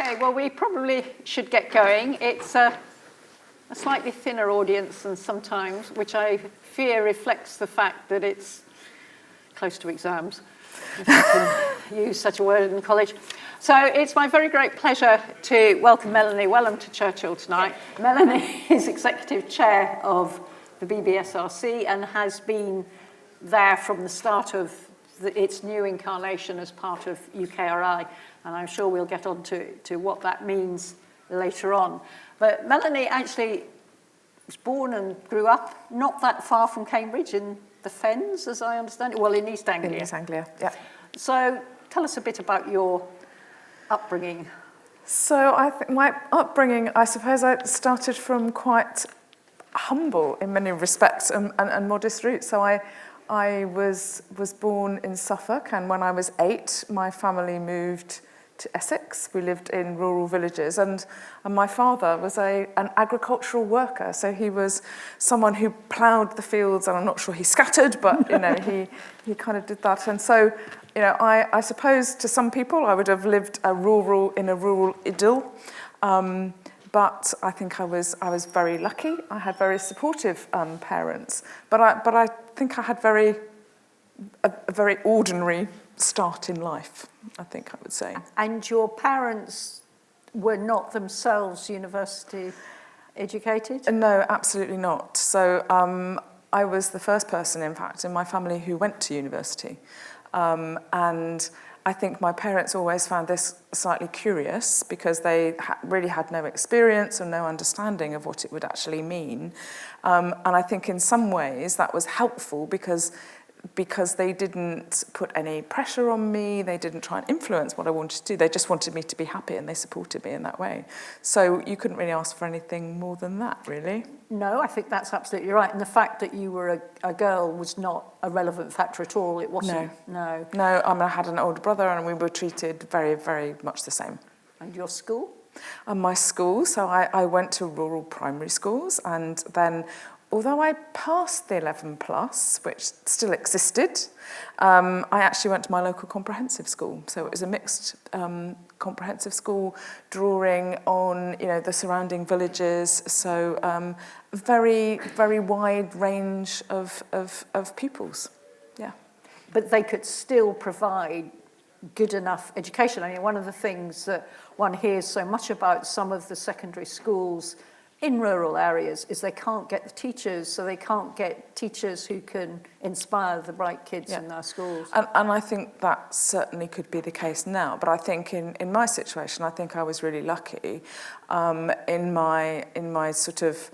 Okay, well, we probably should get going. It's a slightly thinner audience than sometimes, which I fear reflects the fact that it's close to exams, if I can use such a word in college. So it's my very great pleasure to welcome Melanie Welham to Churchill tonight. Melanie is Executive Chair of the BBSRC and has been there from the start of its new incarnation as part of UKRI, and I'm sure we'll get on to what that means later on. But Melanie actually was born and grew up not that far from Cambridge in the Fens, as I understand it. Well, in East Anglia. In East Anglia, yeah. So tell us a bit about your upbringing. So I think my upbringing, I suppose I started from quite humble in many respects and modest roots. So I was born in Suffolk, and when I was 8, my family moved to Essex. We lived in rural villages, and my father was an agricultural worker. So he was someone who ploughed the fields, and I'm not sure he scattered, but he kind of did that. And so, I suppose to some people I would have lived in a rural idyll. But I think I was very lucky. I had very supportive parents, but I think I had a very ordinary start in life, I think I would say. And your parents were not themselves university educated? No, absolutely not. So I was the first person, in fact, in my family who went to university, and I think my parents always found this slightly curious because they really had no experience or no understanding of what it would actually mean. And I think in some ways that was helpful because they didn't put any pressure on me, they didn't try and influence what I wanted to do, they just wanted me to be happy and they supported me in that way. So you couldn't really ask for anything more than that, really. No, I think that's absolutely right. And the fact that you were a girl was not a relevant factor at all. It wasn't. No. I had an older brother and we were treated very, very much the same. And your school? And my school, so I went to rural primary schools, and then although I passed the 11 plus, which still existed, I actually went to my local comprehensive school. So it was a mixed comprehensive school, drawing on the surrounding villages. So very, very wide range of pupils. Yeah. But they could still provide good enough education. I mean, one of the things that one hears so much about some of the secondary schools in rural areas is they can't get the teachers, so they can't get teachers who can inspire the bright kids in their schools. And I think that certainly could be the case now, but I think in my situation, I think I was really lucky in my sort of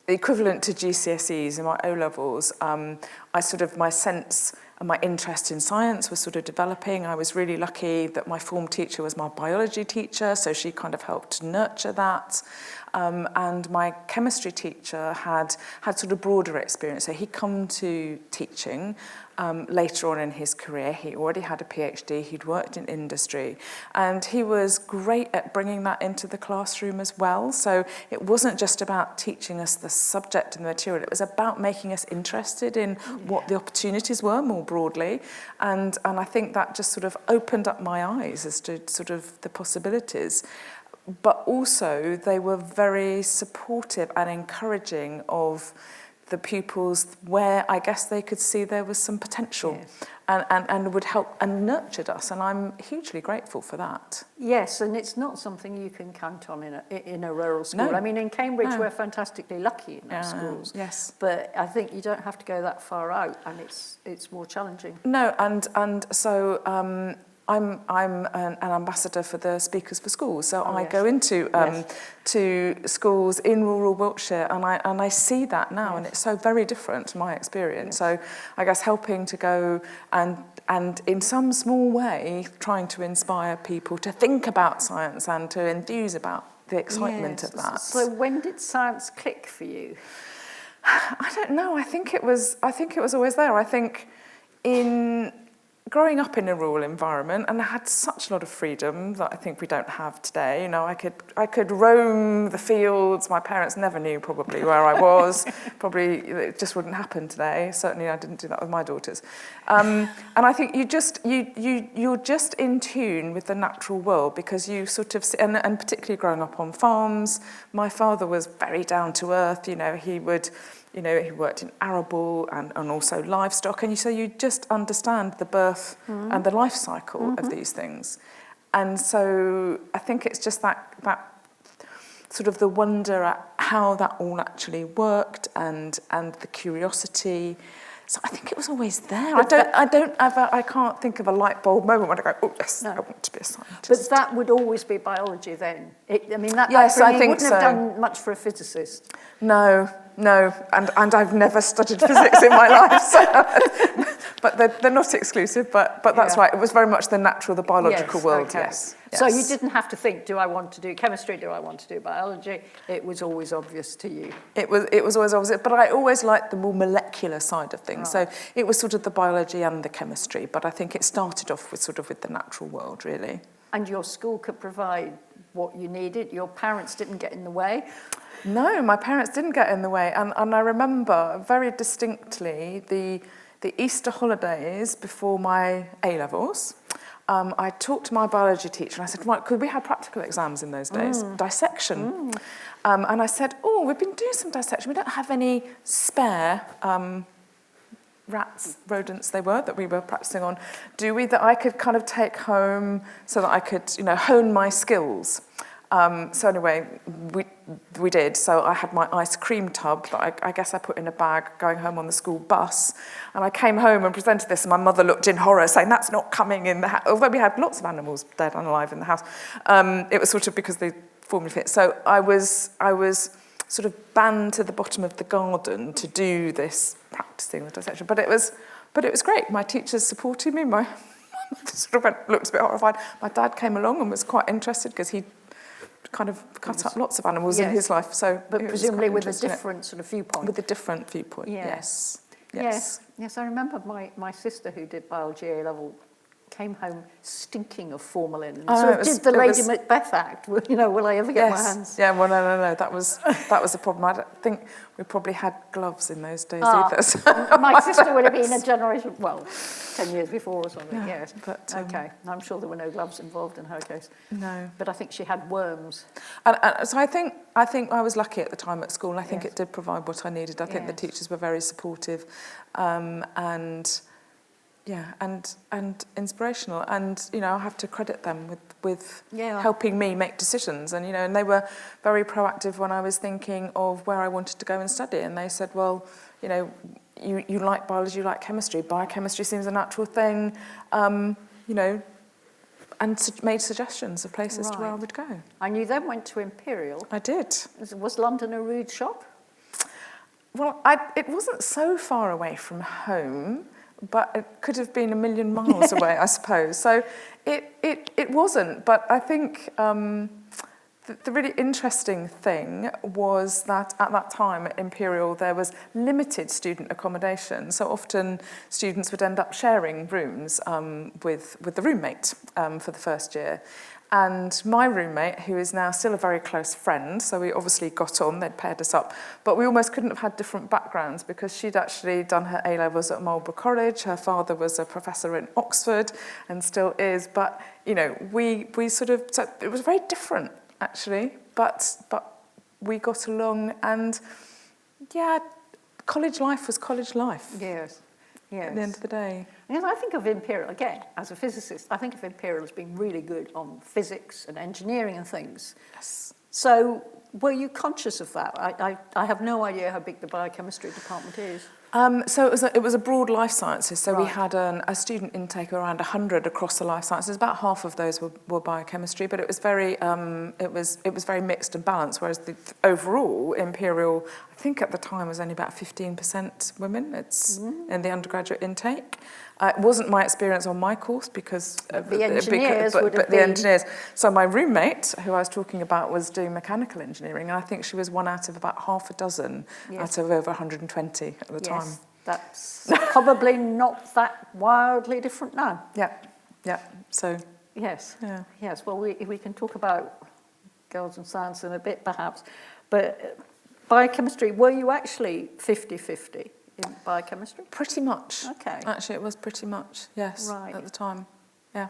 equivalent to GCSEs in my O-levels. My sense and my interest in science was sort of developing. I was really lucky that my form teacher was my biology teacher, so she kind of helped nurture that. And my chemistry teacher had sort of broader experience. So he'd come to teaching later on in his career. He already had a PhD, he'd worked in industry, and he was great at bringing that into the classroom as well. So it wasn't just about teaching us the subject and the material, it was about making us interested in what the opportunities were more broadly. And I think that just sort of opened up my eyes as to sort of the possibilities. But also they were very supportive and encouraging of the pupils where I guess they could see there was some potential. Yes. And would help and nurtured us, and I'm hugely grateful for that. Yes, and it's not something you can count on in a rural school. No. I mean, in Cambridge we're fantastically lucky in our schools. Yes. But I think you don't have to go that far out, and it's more challenging. No, and so I'm an ambassador for the Speakers for Schools, so I go into to schools in rural Wiltshire, and I see that now, and it's so very different to my experience. So I guess helping to go and in some small way trying to inspire people to think about science and to enthuse about the excitement of that. So when did science click for you? I don't know. I think it was always there. I think growing up in a rural environment, and I had such a lot of freedom that I think we don't have today. You know, I could roam the fields. My parents never knew probably where I was. Probably it just wouldn't happen today. Certainly, I didn't do that with my daughters. And I think you're just in tune with the natural world, because you sort of, and particularly growing up on farms. My father was very down to earth. You know, he worked in arable and also livestock, and so you just understand the birth and the life cycle of these things. And so I think it's just that sort of the wonder at how that all actually worked, and the curiosity. So I think it was always there. I can't think of a light bulb moment when I go, oh yes, no. I want to be a scientist. But that would always be biology then. Yes, I think wouldn't have done much for a physicist. No, and I've never studied physics in my life, so, but they're not exclusive. But that's right. It was very much the natural, the biological world. Okay. Yes. So you didn't have to think, do I want to do chemistry? Do I want to do biology? It was always obvious to you. It was always obvious, but I always liked the more molecular side of things. Right. So it was sort of the biology and the chemistry, but I think it started off with the natural world, really. And your school could provide what you needed. Your parents didn't get in the way. No, my parents didn't get in the way, and I remember very distinctly the Easter holidays before my A-levels. I talked to my biology teacher and I said, right, could we have practical exams in those days? Dissection. And I said, oh, we've been doing some dissection. We don't have any spare rats, rodents they were, that we were practicing on, do we, that I could kind of take home so that I could, hone my skills. So anyway, we did. So I had my ice cream tub that I guess I put in a bag going home on the school bus. And I came home and presented this, and my mother looked in horror, saying, that's not coming in the house. Although we had lots of animals dead and alive in the house. It was sort of because they formed fit. So I was sort of banned to the bottom of the garden to do this practicing the dissection. But it was great. My teachers supported me. My mother sort of looked a bit horrified. My dad came along and was quite interested because he kind of cut up lots of animals in his life. So, but presumably with a different sort of viewpoint. With a different viewpoint, yes. Yes, I remember my sister who did biology A-level came home stinking of formalin and sort of did the Lady Macbeth act. Will I ever get my hands? Yeah, well, no. That was the problem. I don't think we probably had gloves in those days either. So my sister would have been a generation, 10 years before or something, yes. But, okay, I'm sure there were no gloves involved in her case. No. But I think she had worms. And so I think I was lucky at the time at school, and I think it did provide what I needed. I think the teachers were very supportive and inspirational, and I have to credit them with helping me make decisions, and they were very proactive when I was thinking of where I wanted to go and study, and they said, well, you like biology, you like chemistry, biochemistry seems a natural thing, and made suggestions of places to where I would go. And you then went to Imperial. I did. Was London a rude shop? Well, it wasn't so far away from home, but it could have been a million miles away, I suppose. So it wasn't. But I think the really interesting thing was that at that time at Imperial there was limited student accommodation. So often students would end up sharing rooms with the roommate for the first year. And my roommate, who is now still a very close friend, so we obviously got on, they'd paired us up, but we almost couldn't have had different backgrounds because she'd actually done her A-levels at Marlborough College, her father was a professor in Oxford and still is, but, we sort of, so it was very different, actually, but we got along, and, college life was college life. Yes. At the end of the day. I think of Imperial, again, as a physicist, I think of Imperial as being really good on physics and engineering and things. Yes. So were you conscious of that? I have no idea how big the biochemistry department is. So it was a broad life sciences. So we had a student intake of around 100 across the life sciences. About half of those were biochemistry, but it was very very mixed and balanced. Whereas the overall Imperial, I think at the time, was only about 15% women. It's in the undergraduate intake. It wasn't my experience on my course because the engineers would have been... the engineers. So my roommate, who I was talking about, was doing mechanical engineering, and I think she was one out of about half a dozen out of over 120 at the time. That's probably not that wildly different now. Yeah. So Yes. yeah. Yes. Well, we can talk about girls and science in a bit, perhaps. But biochemistry, were you actually 50-50 in biochemistry? Pretty much. Okay. Actually, it was pretty much, yes, Right. at the time. Yeah.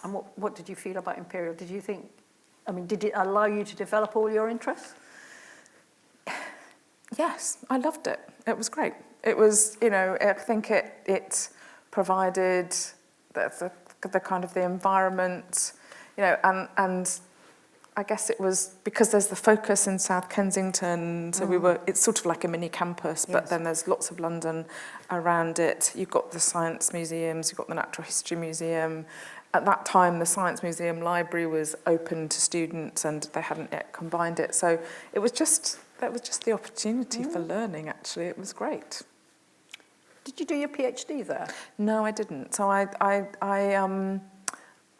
And what did you feel about Imperial? Did you think, I mean, did it allow you to develop all your interests? Yes, I loved it. It was great. It was, you know, I think it provided the kind of the environment, you know, and I guess it was because there's the focus in South Kensington, so it's sort of like a mini campus, but then there's lots of London around it. You've got the science museums, you've got the Natural History Museum. At that time, the Science Museum library was open to students and they hadn't yet combined it. So that was just the opportunity for learning, actually. It was great. Did you do your PhD there? No, I didn't. So I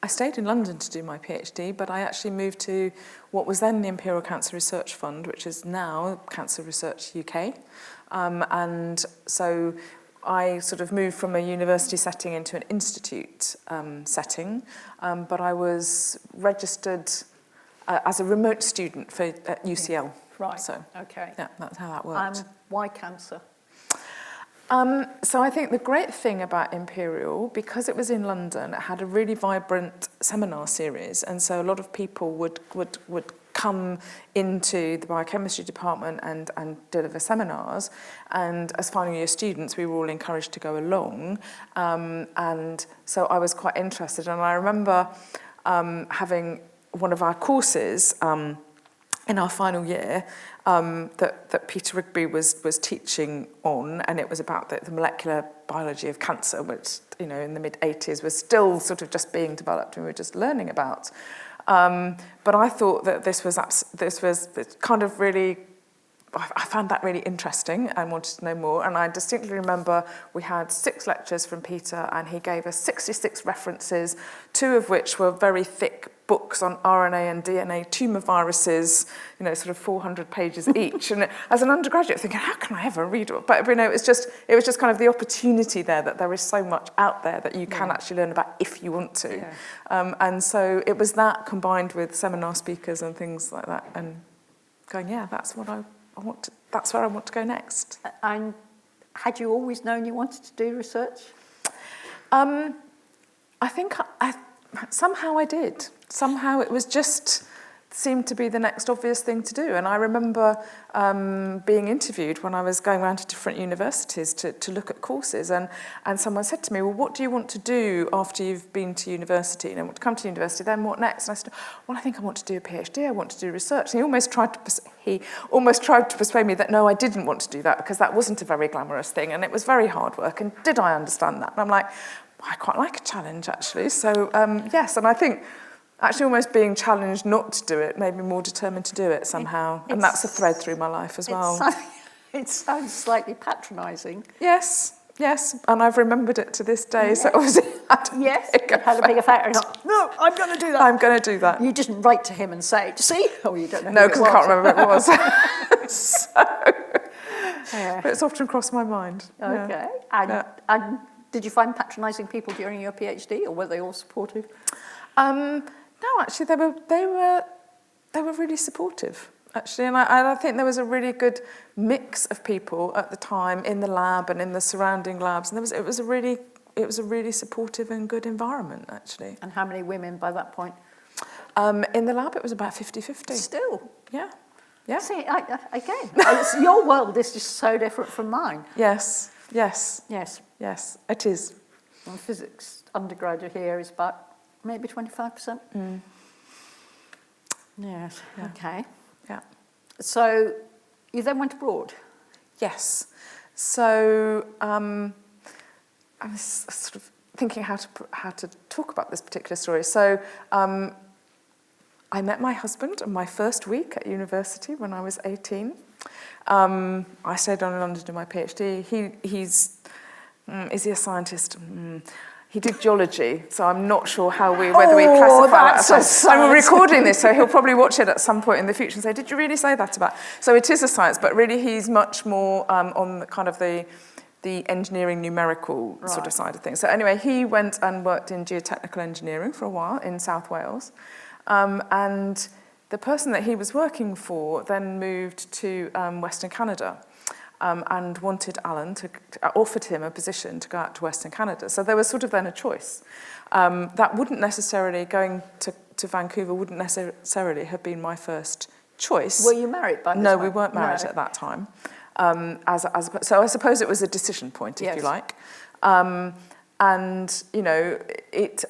stayed in London to do my PhD, but I actually moved to what was then the Imperial Cancer Research Fund, which is now Cancer Research UK. And so I sort of moved from a university setting into an institute setting, but I was registered as a remote student at UCL. Right, So, okay. yeah, that's how that worked. Why cancer? So I think the great thing about Imperial, because it was in London, it had a really vibrant seminar series, and so a lot of people would come into the biochemistry department and deliver seminars, and as final year students we were all encouraged to go along, and so I was quite interested, and I remember having one of our courses in our final year that Peter Rigby was teaching on, and it was about the molecular biology of cancer, which, you know, in the mid-80s was still sort of just being developed and we were just learning about. But I thought that this was kind of really, I found that really interesting and wanted to know more. And I distinctly remember we had 6 lectures from Peter and he gave us 66 references, 2 of which were very thick books on RNA and DNA tumour viruses, you know, sort of 400 pages each. And as an undergraduate, thinking, how can I ever read it? But, you know, it was just kind of the opportunity there that there is so much out there that you can actually learn about if you want to. Yeah. And so it was that combined with seminar speakers and things like that, and going, yeah, that's what I want. That's where I want to go next. And had you always known you wanted to do research? I think somehow I did. Somehow it was just seemed to be the next obvious thing to do. And I remember being interviewed when I was going around to different universities to look at courses, and someone said to me, well, what do you want to do after you've been to university? You know, want to come to university, then what next? And I said, well, I think I want to do a PhD, I want to do research. And he almost tried to persuade me that no, I didn't want to do that because that wasn't a very glamorous thing and it was very hard work. And did I understand that? And I'm like, well, I quite like a challenge, actually. So, yes, and I think actually almost being challenged not to do it made me more determined to do it somehow. And that's a thread through my life as well. It sounds slightly patronising. Yes, and I've remembered it to this day. Yes. So obviously had a big effect. No, I'm going to do that. I'm going to do that. You didn't write to him and say, see? Oh, you don't know. No, because I can't remember what it was. But it's often crossed my mind. Okay. Yeah. And did you find patronising people during your PhD, or were they all supportive? No, actually, they were really supportive, actually, and I think there was a really good mix of people at the time in the lab and in the surrounding labs, and it was a really supportive and good environment, actually. And how many women by that point? In the lab, it was about 50-50. Still, yeah. See, again, your world is just so different from mine. Yes, it is. And physics undergraduate here is about maybe 25%. Yes. Yeah. Okay. Yeah. So you then went abroad. Yes. So I was sort of thinking how to talk about this particular story. So I met my husband in my first week at university when I was 18. I stayed on in London to do my PhD. Is he a scientist? He did geology, so I'm not sure whether we classify that as I'm recording this, so he'll probably watch it at some point in the future and say, did you really say that about? So it is a science, but really he's much more on the kind of the the engineering numerical sort Right. of side of things. So anyway, he went and worked in geotechnical engineering for a while in South Wales. And the person that he was working for then moved to Western Canada and wanted Alan offered him a position to go out to Western Canada. So there was sort of then a choice. That wouldn't necessarily, going to Vancouver wouldn't necessarily have been my first choice. Were you married by this No, time? we weren't married at that time. So I suppose it was a decision point, if Yes. you like. And, you know,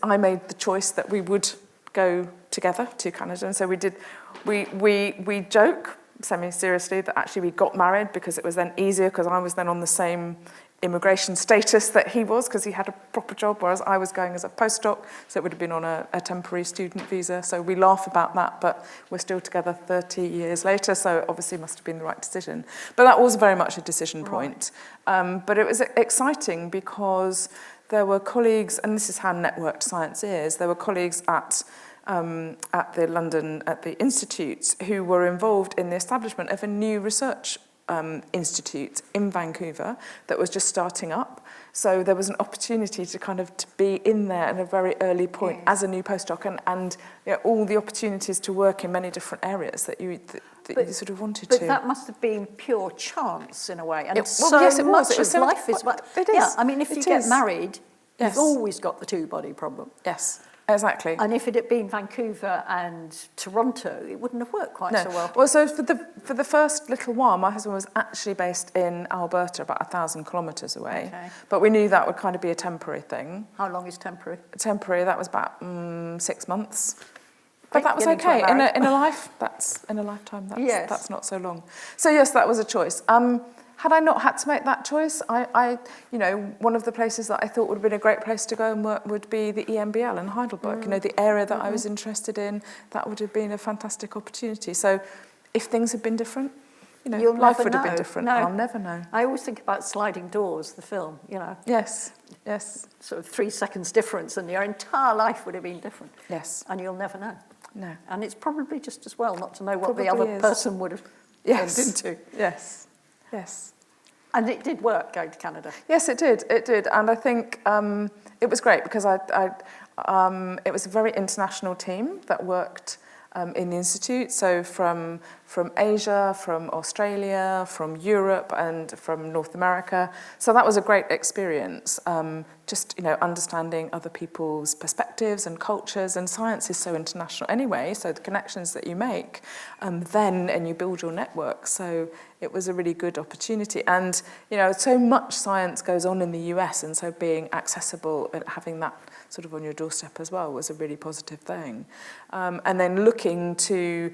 I made the choice that we would go together to Canada. And so we joke semi-seriously that actually we got married because it was then easier because I was then on the same immigration status that he was because he had a proper job, whereas I was going as a postdoc, so it would have been on a temporary student visa. So we laugh about that, but we're still together 30 years later, so obviously must have been the right decision. But that was very much a decision point. But it was exciting because there were colleagues, and this is how networked science is, there were colleagues at the Institute who were involved in the establishment of a new research institute in Vancouver that was just starting up. So there was an opportunity to kind of to be in there at a very early point as a new postdoc and you know, all the opportunities to work in many different areas that you sort of wanted to. But that must have been pure chance in a way. And Yes, it was. It was life is... It is. Yeah, I mean, if you get married, Yes. you've always got the two-body problem. Yes, exactly. And if it had been Vancouver and Toronto, it wouldn't have worked quite so well. Well, so for the first little while, my husband was actually based in Alberta, about 1,000 kilometres away. Okay. But we knew that would kind of be a temporary thing. How long is temporary? Temporary, that was about 6 months. But Quick, that was get into okay. a marriage. In a lifetime, Yes. that's not so long. So yes, that was a choice. Had I not had to make that choice, I you know, one of the places that I thought would have been a great place to go and work would be the EMBL in Heidelberg. You know, the area that I was interested in, that would have been a fantastic opportunity. So if things had been different, you know, life would have been different. No. I'll never know. I always think about Sliding Doors, the film, you know. Yes. Sort of 3 seconds difference and your entire life would have been different. Yes. And you'll never know. No. And it's probably just as well not to know what Probably the other is. person would have Yes. turned into. Yes. Yes. And it did work going to Canada. Yes, it did. It did, and I think it was great because it was a very international team that worked in the institute. So from Asia, from Australia, from Europe, and from North America. So that was a great experience. Just understanding other people's perspectives and cultures, and science is so international anyway. So the connections that you make, and you build your network. So it was a really good opportunity. And so much science goes on in the US, and so being accessible and having that sort of on your doorstep as well was a really positive thing. And then looking to,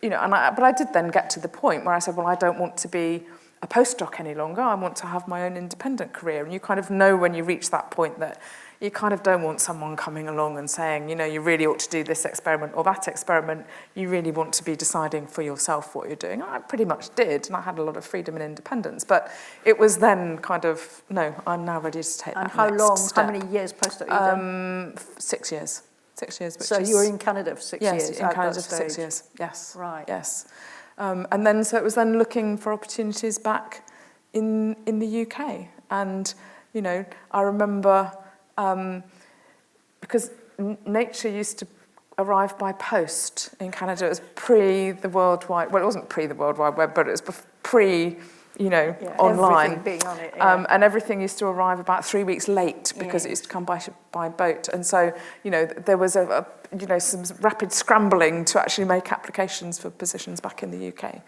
but I did then get to the point where I said, well, I don't want to be a postdoc any longer. I want to have my own independent career. And you kind of know when you reach that point that you kind of don't want someone coming along and saying, you really ought to do this experiment or that experiment. You really want to be deciding for yourself what you're doing. I pretty much did, and I had a lot of freedom and independence. But it was then kind of, no, I'm now ready to take that next step. And how long, how many years postdoc you done? 6 years. 6 years. So you were in Canada for 6 years? Yes, in Canada for 6 years, yes. Right. Yes. And then, so it was then looking for opportunities back in the UK. And, I remember, because nature used to arrive by post in Canada. It was pre the World Wide, well, it wasn't pre the World Wide Web, but it was pre, online. Everything being on it, yeah. And everything used to arrive about 3 weeks late because it used to come by boat. And so, there was some rapid scrambling to actually make applications for positions back in the UK.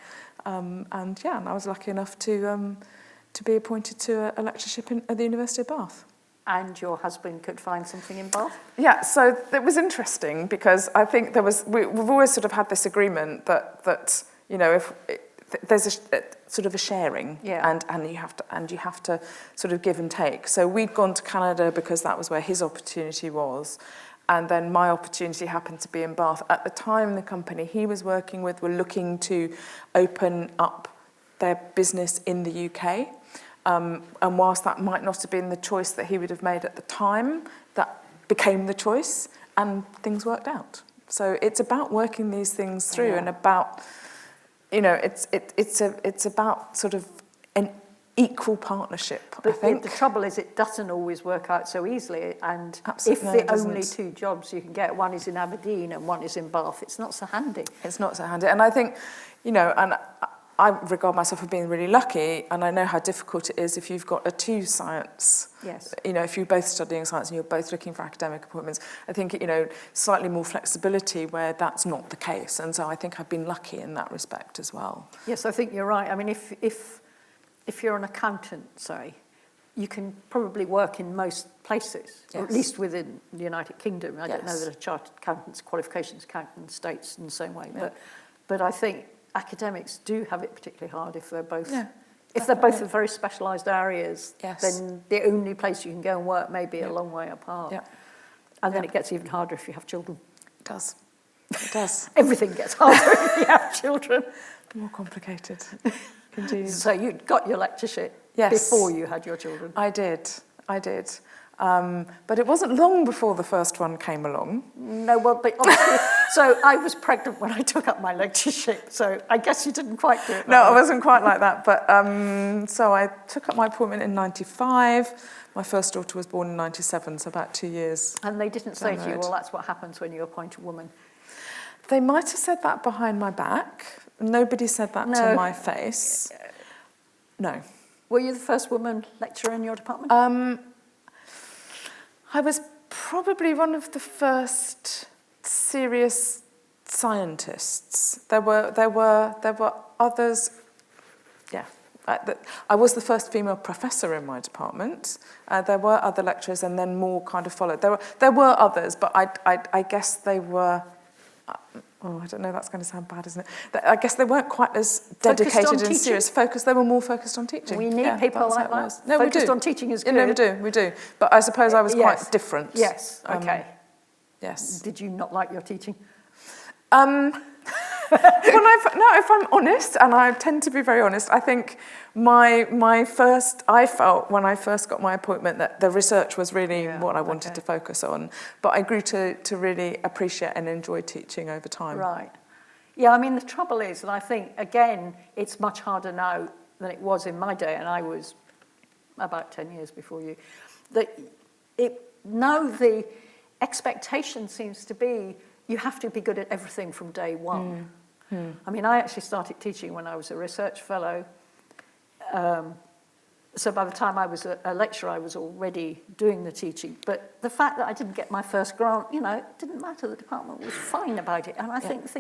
And I was lucky enough to be appointed to a lectureship at the University of Bath. And your husband could find something in Bath? Yeah, so it was interesting because I think we've always sort of had this agreement that if there's a sort of a sharing, and you have to sort of give and take. So we'd gone to Canada because that was where his opportunity was, and then my opportunity happened to be in Bath. At the time, the company he was working with were looking to open up their business in the UK. And whilst that might not have been the choice that he would have made at the time, that became the choice, and things worked out. So it's about working these things through, and about, it's about sort of equal partnership, but I think. The trouble is it doesn't always work out so easily, and Absolutely, if the only two jobs you can get, one is in Aberdeen and one is in Bath, it's not so handy. It's not so handy. And I think, you know, and I regard myself as being really lucky, and I know how difficult it is if you've got a two science. Yes. You know, if you're both studying science and you're both looking for academic appointments, I think, you know, slightly more flexibility where that's not the case. And so I think I've been lucky in that respect as well. Yes, I think you're right. I mean, if you're an accountant, say, you can probably work in most places, or at least within the United Kingdom. I don't know that a chartered accountant's qualifications count in the States in the same way, but I think academics do have it particularly hard if they're both if they're both in very specialised areas. Then the only place you can go and work may be a long way apart. And then it gets even harder if you have children. It does. It does. Everything gets harder if you have children. More complicated. Indeed. So you got your lectureship before you had your children? I did. But it wasn't long before the first one came along. No, well, but obviously, so I was pregnant when I took up my lectureship, so I guess you didn't quite do it. No, I wasn't quite like that. But so I took up my appointment in 95. My first daughter was born in 97, so about 2 years. And they didn't say to you, well, that's what happens when you appoint a woman. They might have said that behind my back. Nobody said that to my face. No. Were you the first woman lecturer in your department? I was probably one of the first serious scientists. There were others. Yeah, I was the first female professor in my department. There were other lecturers, and then more kind of followed. There were others, but I guess they were. Oh, I don't know, that's going to sound bad, isn't it? I guess they weren't quite as dedicated and serious. They were more focused on teaching. We need people like that. No, we do. Focused on teaching is good. No, we do. But I suppose I was quite different. Yes, okay. Yes. Did you not like your teaching? If I'm honest, and I tend to be very honest, I think I felt when I first got my appointment that the research was really what I wanted to focus on, but I grew to really appreciate and enjoy teaching over time. Right. Yeah, I mean, the trouble is, and I think, again, it's much harder now than it was in my day, and I was about 10 years before you, now the expectation seems to be you have to be good at everything from day one. I mean, I actually started teaching when I was a research fellow. So by the time I was a lecturer, I was already doing the teaching. But the fact that I didn't get my first grant, you know, it didn't matter. The department was fine about it. And I think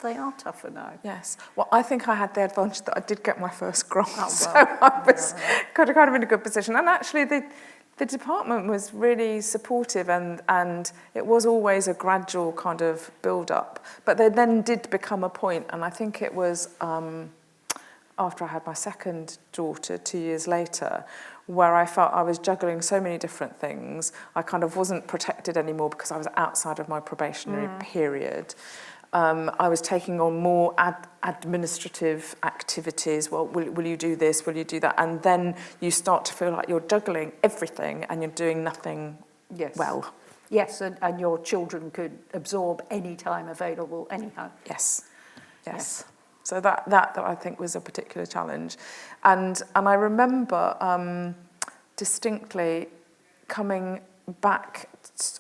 they are tougher now. Yes. Well, I think I had the advantage that I did get my first grant. Oh, well. So I was kind of in a good position. And actually, the department was really supportive, and it was always a gradual kind of build-up. But there then did become a point, and I think it was after I had my second daughter 2 years later, where I felt I was juggling so many different things. I kind of wasn't protected anymore because I was outside of my probationary period. I was taking on more administrative activities. Well, will you do this? Will you do that? And then you start to feel like you're juggling everything and you're doing nothing well. Yes, and your children could absorb any time available anyhow. Yes. So that I think was a particular challenge. And I remember distinctly coming back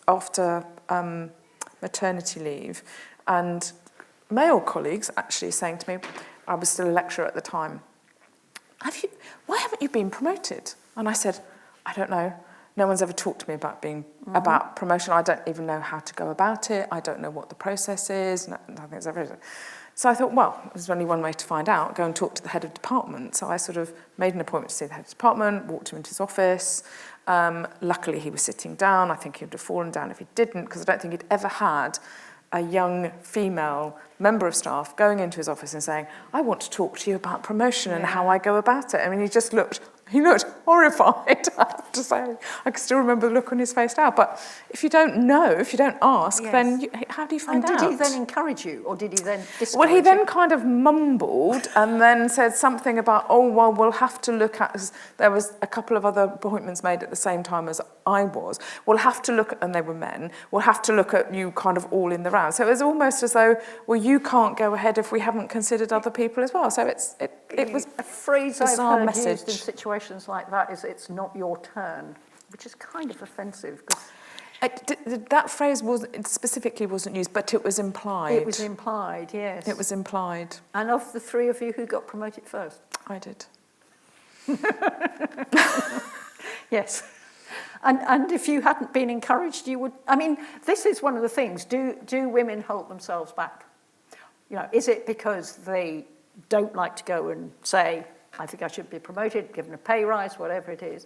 after maternity leave, and male colleagues actually saying to me, I was still a lecturer at the time, why haven't you been promoted? And I said, I don't know. No one's ever talked to me about promotion. I don't even know how to go about it. I don't know what the process is. Nothing's ever. So I thought, well, there's only one way to find out, go and talk to the head of department. So I sort of made an appointment to see the head of department, walked him into his office. Luckily, he was sitting down. I think he would have fallen down if he didn't, because I don't think he'd ever had a young female member of staff going into his office and saying, I want to talk to you about promotion and how I go about it. I mean, he looked horrified, I have to say. I can still remember the look on his face now. But if you don't know, if you don't ask, then how do you find out? And did he then encourage you, or did he then discourage you? Well, he then kind of mumbled and then said something about, oh, well, we'll have to look at, there was a couple of other appointments made at the same time as I was. We'll have to look at, and they were men, we'll have to look at you kind of all in the round. So it was almost as though, well, you can't go ahead if we haven't considered other people as well. So it was a phrase I've heard message. used in situations like that is, it's not your turn, which is kind of offensive. That phrase specifically wasn't used, but it was implied. It was implied, yes. It was implied. And of the three of you, who got promoted first? I did. Yes. And if you hadn't been encouraged, you would... I mean, this is one of the things. Do women hold themselves back? You know, is it because they don't like to go and say, I think I should be promoted, given a pay rise, whatever it is?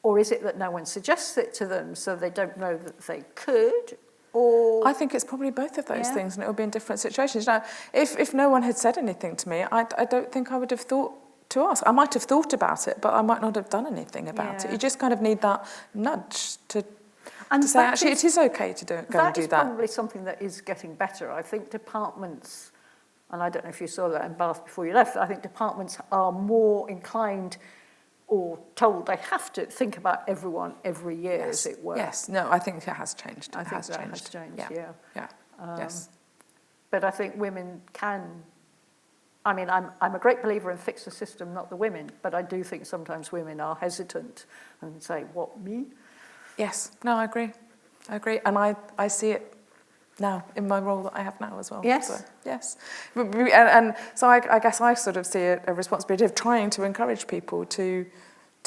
Or is it that no one suggests it to them, so they don't know that they could? Or I think it's probably both of those things, and it will be in different situations. Now, if no one had said anything to me, I don't think I would have thought to ask. I might have thought about it, but I might not have done anything about it. You just kind of need that nudge to say, actually, it is okay to go and do that. That is probably something that is getting better. I think departments, and I don't know if you saw that in Bath before you left, I think departments are more inclined or told they have to think about everyone every year, as it were. Yes, no, I think it has changed. I think that has changed, yeah. Yes. But I think women can... I mean, I'm a great believer in fix the system, not the women, but I do think sometimes women are hesitant and say, what, me? Yes, no, I agree. And I see it now in my role that I have now as well. Yes. So, yes. And so I guess I sort of see a responsibility of trying to encourage people to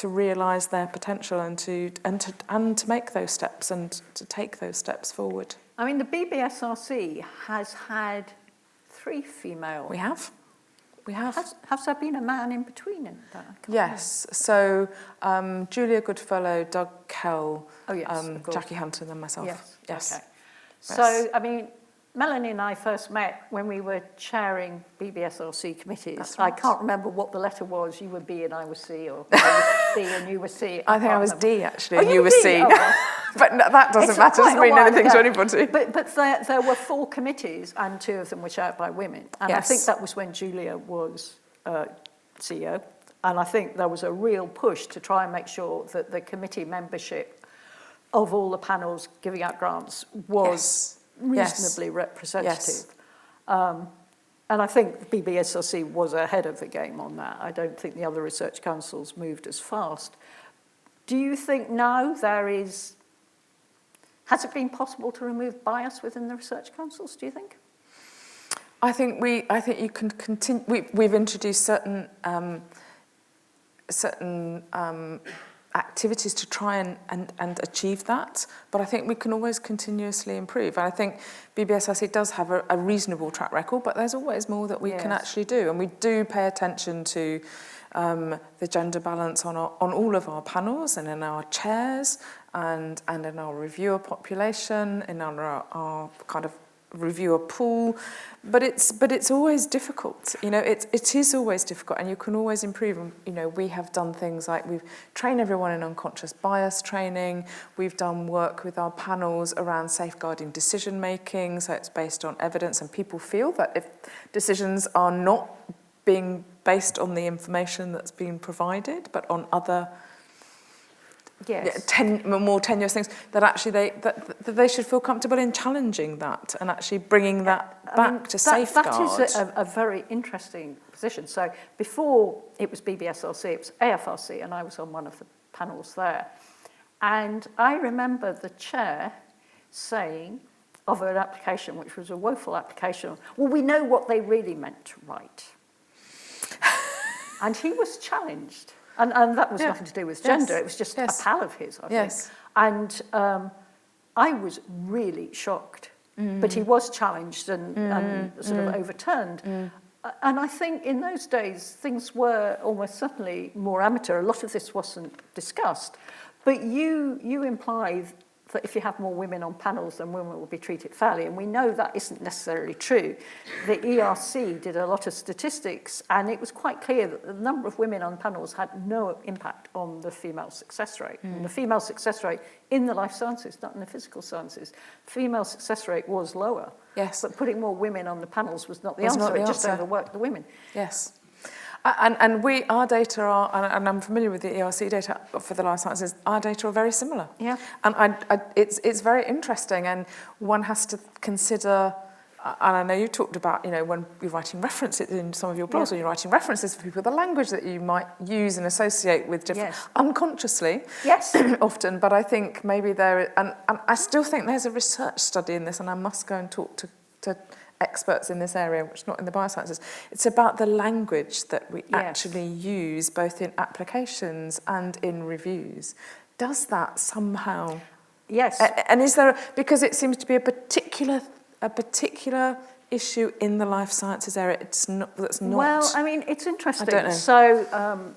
realise their potential and to make those steps and to take those steps forward. I mean, the BBSRC has had 3 female... We have. Has there been a man in between in that? Yes. So Julia Goodfellow, Doug Kell, Jackie Hunter, and then myself. Yes. Okay. So, I mean, Melanie and I first met when we were chairing BBSRC committees. That's right. I can't remember what the letter was. You were B and I was C, or I was B and you were C. I think I was D, actually, and you were C. Oh, but that doesn't matter. It doesn't mean anything to anybody. But there were 4 committees, and 2 of them were chaired by women. And I think that was when Julia was CEO. And I think there was a real push to try and make sure that the committee membership of all the panels giving out grants was reasonably representative. And I think the BBSRC was ahead of the game on that. I don't think the other research councils moved as fast. Do you think now has it been possible to remove bias within the research councils, do you think? I think you can continue. We've introduced certain activities to try and achieve that, but I think we can always continuously improve. And I think BBSRC does have a reasonable track record, but there's always more that we can actually do. And we do pay attention to the gender balance on all of our panels and in our chairs and in our reviewer population, in our kind of reviewer pool, but it's always difficult. You know, it is always difficult, and you can always improve. You know, we have done things like we've trained everyone in unconscious bias training. We've done work with our panels around safeguarding decision making, so it's based on evidence, and people feel that if decisions are not being based on the information that's being provided, but on other more tenuous things, that actually they should feel comfortable in challenging that and actually bringing that back to safeguard. That is a very interesting position. So before it was BBSRC, it was AFRC, and I was on one of the panels there. And I remember the chair saying of an application, which was a woeful application, well, we know what they really meant to write. And he was challenged. And that was nothing to do with gender. It was just a pal of his, I think. And I was really shocked. But he was challenged and sort of overturned. And I think in those days, things were almost certainly more amateur. A lot of this wasn't discussed. But you imply that if you have more women on panels, then women will be treated fairly. And we know that isn't necessarily true. The ERC did a lot of statistics, and it was quite clear that the number of women on panels had no impact on the female success rate. And the female success rate in the life sciences, not in the physical sciences, female success rate was lower. Yes. But putting more women on the panels was not the answer. It just overworked the women. Yes. And our data are, and I'm familiar with the ERC data for the life sciences, our data are very similar. Yeah. And it's very interesting, and one has to consider, and I know you talked about, when you're writing references in some of your blogs, when you're writing references for people, the language that you might use and associate with different, unconsciously, often, but I think maybe and I still think there's a research study in this, and I must go and talk to experts in this area, which is not in the biosciences. It's about the language that we actually use, both in applications and in reviews. Does that somehow... Yes. And is there... Because it seems to be a particular issue in the life sciences area. That's not... Well, I mean, it's interesting. I don't know. So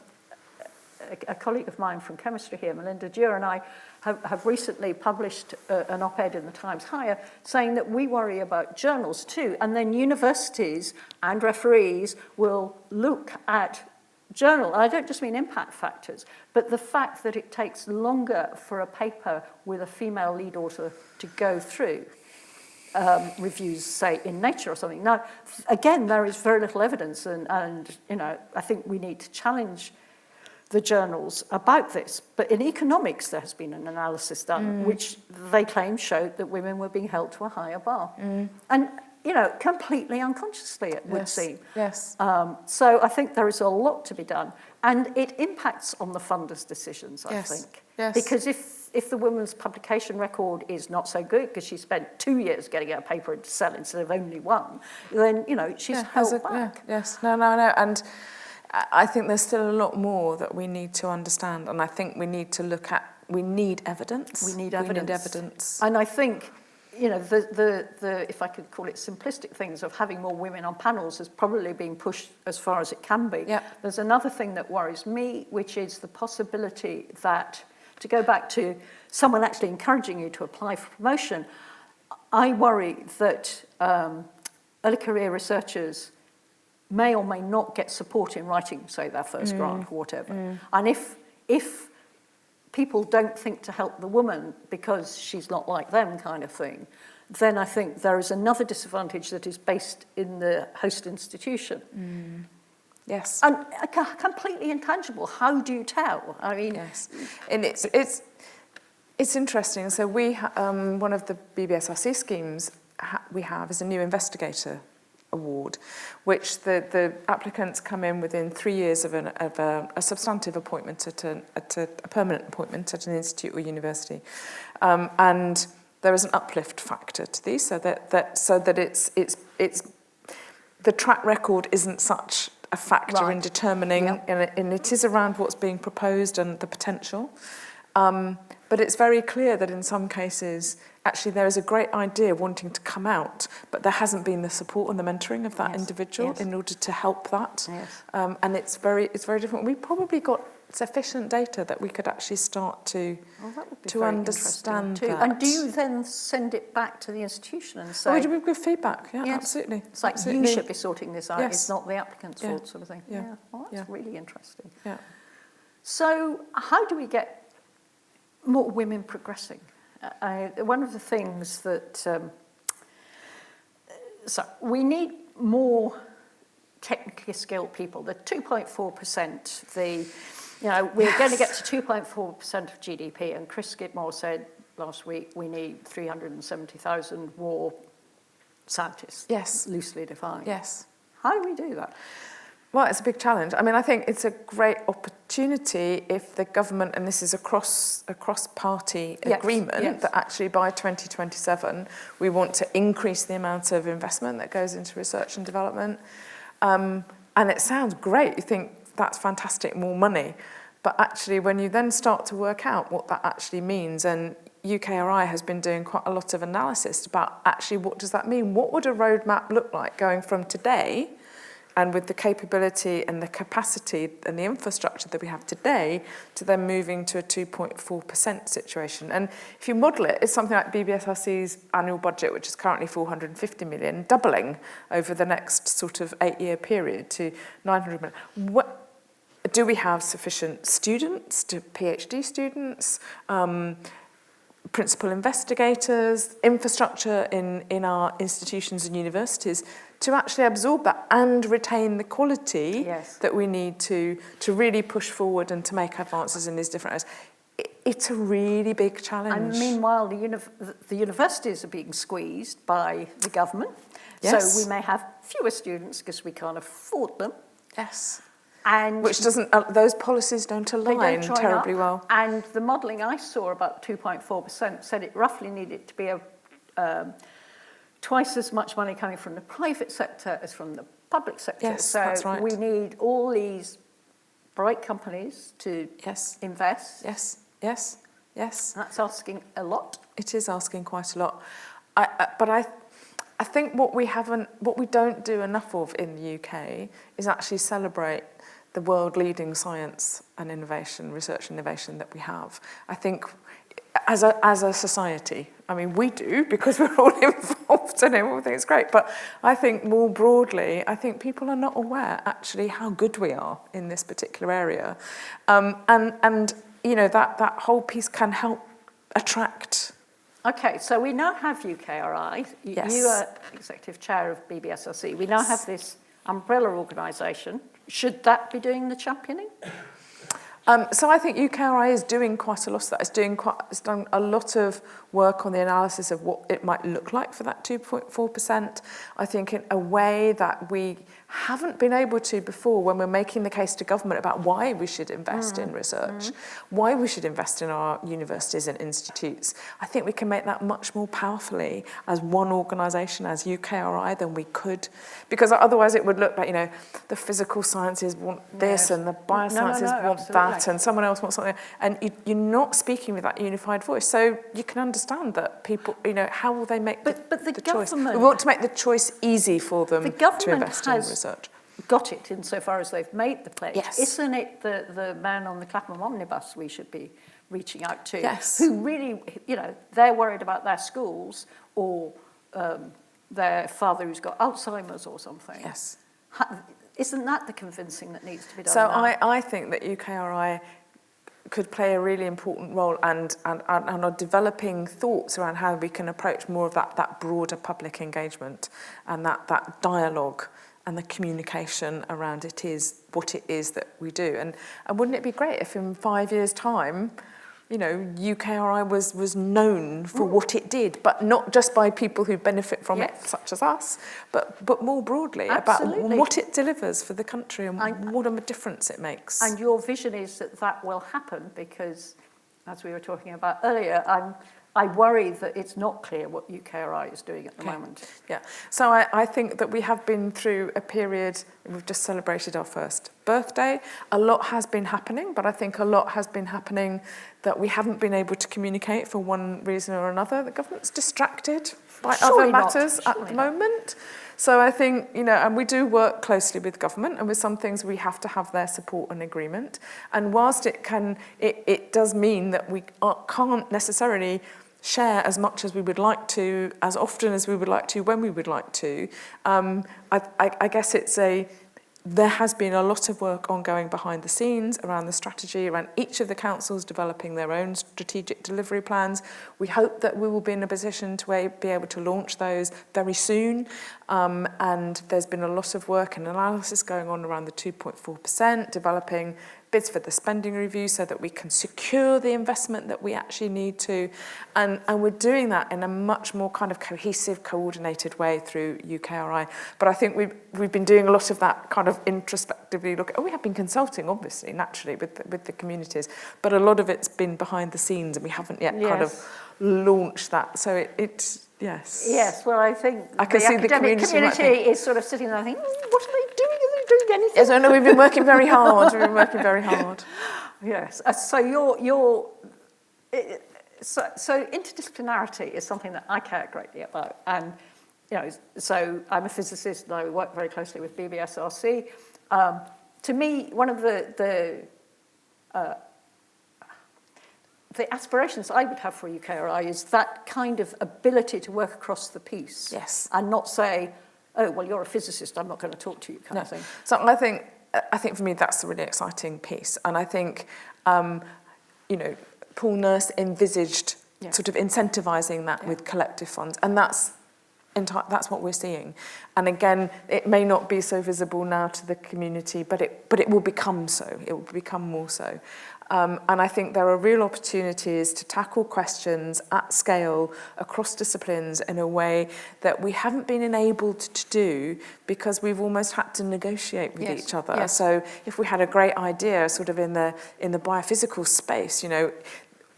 a colleague of mine from chemistry here, Melinda Dewar, and I have recently published an op-ed in the Times Higher saying that we worry about journals too, and then universities and referees will look at journal, and I don't just mean impact factors, but the fact that it takes longer for a paper with a female lead author to go through reviews, say, in Nature or something. Now, again, there is very little evidence, and I think we need to challenge the journals about this. But in economics, there has been an analysis done, which they claim showed that women were being held to a higher bar. And, completely unconsciously, it would seem. Yes. So I think there is a lot to be done. And it impacts on the funders' decisions, I think. Yes. Because if the woman's publication record is not so good, because she spent 2 years getting a paper to sell instead of only one, then, she's held back. No. And I think there's still a lot more that we need to understand, and I think we need to look at. We need evidence. We need evidence. And I think, the if I could call it simplistic things of having more women on panels is probably being pushed as far as it can be. Yeah. There's another thing that worries me, which is the possibility that, to go back to someone actually encouraging you to apply for promotion, I worry that early career researchers may or may not get support in writing, say, their first grant or whatever. And if people don't think to help the woman because she's not like them kind of thing, then I think there is another disadvantage that is based in the host institution. Yes. And completely intangible. How do you tell? I mean... Yes. And it's interesting. So we, one of the BBSRC schemes we have is a new investigator award, which the applicants come in within 3 years of a substantive appointment at a permanent appointment at an institute or university, and there is an uplift factor to these, so that it's the track record isn't such a factor in determining, and it is around what's being proposed and the potential. But it's very clear that in some cases, actually, there is a great idea wanting to come out, but there hasn't been the support and the mentoring of that individual in order to help that. And it's very different. We've probably got sufficient data that we could actually start to understand that. And do you then send it back to the institution and say... Oh, we give feedback, absolutely. It's like, you should be sorting this out, it's not the applicant's fault, sort of thing. Well, that's really interesting. So how do we get more women progressing? One of the things that... so we need more technically skilled people. The 2.4%, we're going to get to 2.4% of GDP, and Chris Skidmore said last week we need 370,000 more scientists. Yes. Loosely defined. Yes. How do we do that? Well, it's a big challenge. I mean, I think it's a great opportunity if the government, and this is a cross-party agreement, that actually by 2027 we want to increase the amount of investment that goes into research and development. And it sounds great. You think that's fantastic, more money. But actually, when you then start to work out what that actually means, and UKRI has been doing quite a lot of analysis about actually what does that mean? What would a roadmap look like going from today and with the capability and the capacity and the infrastructure that we have today to then moving to a 2.4% situation. And if you model it, it's something like BBSRC's annual budget, which is currently 450 million, doubling over the next sort of 8-year period to 900 million. Do we have sufficient students, PhD students, principal investigators, infrastructure in our institutions and universities to actually absorb that and retain the quality that we need to really push forward and to make advances in these different areas? It's a really big challenge. And meanwhile, the universities are being squeezed by the government. Yes. So we may have fewer students because we can't afford them. Yes. And which doesn't, those policies don't align terribly well. And the modelling I saw about 2.4% said it roughly needed to be twice as much money coming from the private sector as from the public sector. Yes, so that's right. We need all these bright companies to invest. Yes, yes, yes. That's asking a lot. It is asking quite a lot. But I think what we don't do enough of in the UK is actually celebrate the world-leading science and innovation, research and innovation that we have. I think as a society, I mean, we do because we're all involved and everything is great, but I think more broadly, I think people are not aware actually how good we are in this particular area. And you know, that whole piece can help attract. Okay, so we now have UKRI. Yes. You are Executive Chair of BBSRC. We now have this umbrella organisation. Should that be doing the championing? So I think UKRI is doing quite a lot of that. It's done a lot of work on the analysis of what it might look like for that 2.4%. I think in a way that we haven't been able to before when we're making the case to government about why we should invest in research, why we should invest in our universities and institutes. I think we can make that much more powerfully as one organisation, as UKRI, than we could. Because otherwise it would look like, you know, the physical sciences want this and the biosciences want that and someone else wants something. And you're not speaking with that unified voice. So you can understand that people, you know, how will they make the choice? We want to make the choice easy for them to invest in research. Got it insofar as they've made the pledge. Yes. Isn't it the man on the Clapham omnibus we should be reaching out to? Yes. Who really, you know, they're worried about their schools or their father who's got Alzheimer's or something. Yes. Isn't that the convincing that needs to be done? So now? I think that UKRI could play a really important role and are developing thoughts around how we can approach more of that broader public engagement and that dialogue and the communication around what it is that we do. And wouldn't it be great if in 5 years' time, you know, UKRI was known for what it did, but not just by people who benefit from it, such as us, but more broadly about what it delivers for the country and what a difference it makes. And your vision is that will happen because, as we were talking about earlier, I worry that it's not clear what UKRI is doing at the moment. Yeah, so I think that we have been through a period, we've just celebrated our first birthday. A lot has been happening, but I think a lot has been happening that we haven't been able to communicate for one reason or another. The government's distracted by other matters at the moment. So I think, you know, and we do work closely with government, and with some things we have to have their support and agreement. And whilst it does mean that we can't necessarily share as much as we would like to, as often as we would like to, when we would like to, I guess there has been a lot of work ongoing behind the scenes around the strategy, around each of the councils developing their own strategic delivery plans. We hope that we will be in a position to be able to launch those very soon. And there's been a lot of work and analysis going on around the 2.4%, developing bids for the spending review so that we can secure the investment that we actually need to. And we're doing that in a much more kind of cohesive, coordinated way through UKRI. But I think we've been doing a lot of that kind of introspectively look. We have been consulting, obviously, naturally, with the communities, but a lot of it's been behind the scenes and we haven't yet kind of launched that. So it's yes. Yes, well, I think I can see the community is sort of sitting there thinking, what are they doing? Are they doing anything? Yes, I know, we've been working very hard. Yes, so interdisciplinarity is something that I care greatly about, and so I'm a physicist and I work very closely with BBSRC. To me, one of the aspirations I would have for UKRI is that kind of ability to work across the piece. Yes. And not say, oh, well, you're a physicist, I'm not going to talk to you, kind of thing. So I think for me that's the really exciting piece. And I think, Paul Nurse envisaged sort of incentivising that with collective funds. And that's what we're seeing. And again, it may not be so visible now to the community, but it will become so. It will become more so. And I think there are real opportunities to tackle questions at scale across disciplines in a way that we haven't been enabled to do because we've almost had to negotiate with each other. Yes. So if we had a great idea sort of in the biophysical space,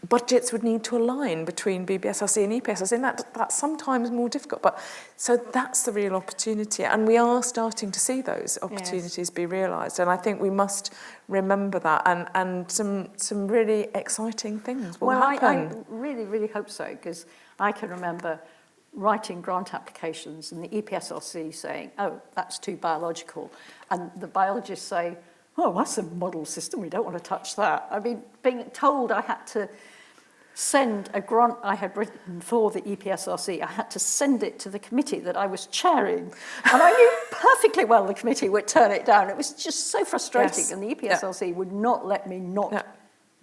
budgets would need to align between BBSRC and EPSRC, and that's sometimes more difficult. But so that's the real opportunity, and we are starting to see those opportunities be realised. And I think we must remember that, and some really exciting things will happen. I really, really hope so, because I can remember writing grant applications and the EPSRC saying, oh, that's too biological, and the biologists say, oh, that's a model system, we don't want to touch that. I mean, being told I had to send a grant I had written for the EPSRC, I had to send it to the committee that I was chairing. And I knew perfectly well the committee would turn it down. It was just so frustrating, and the EPSRC would not let me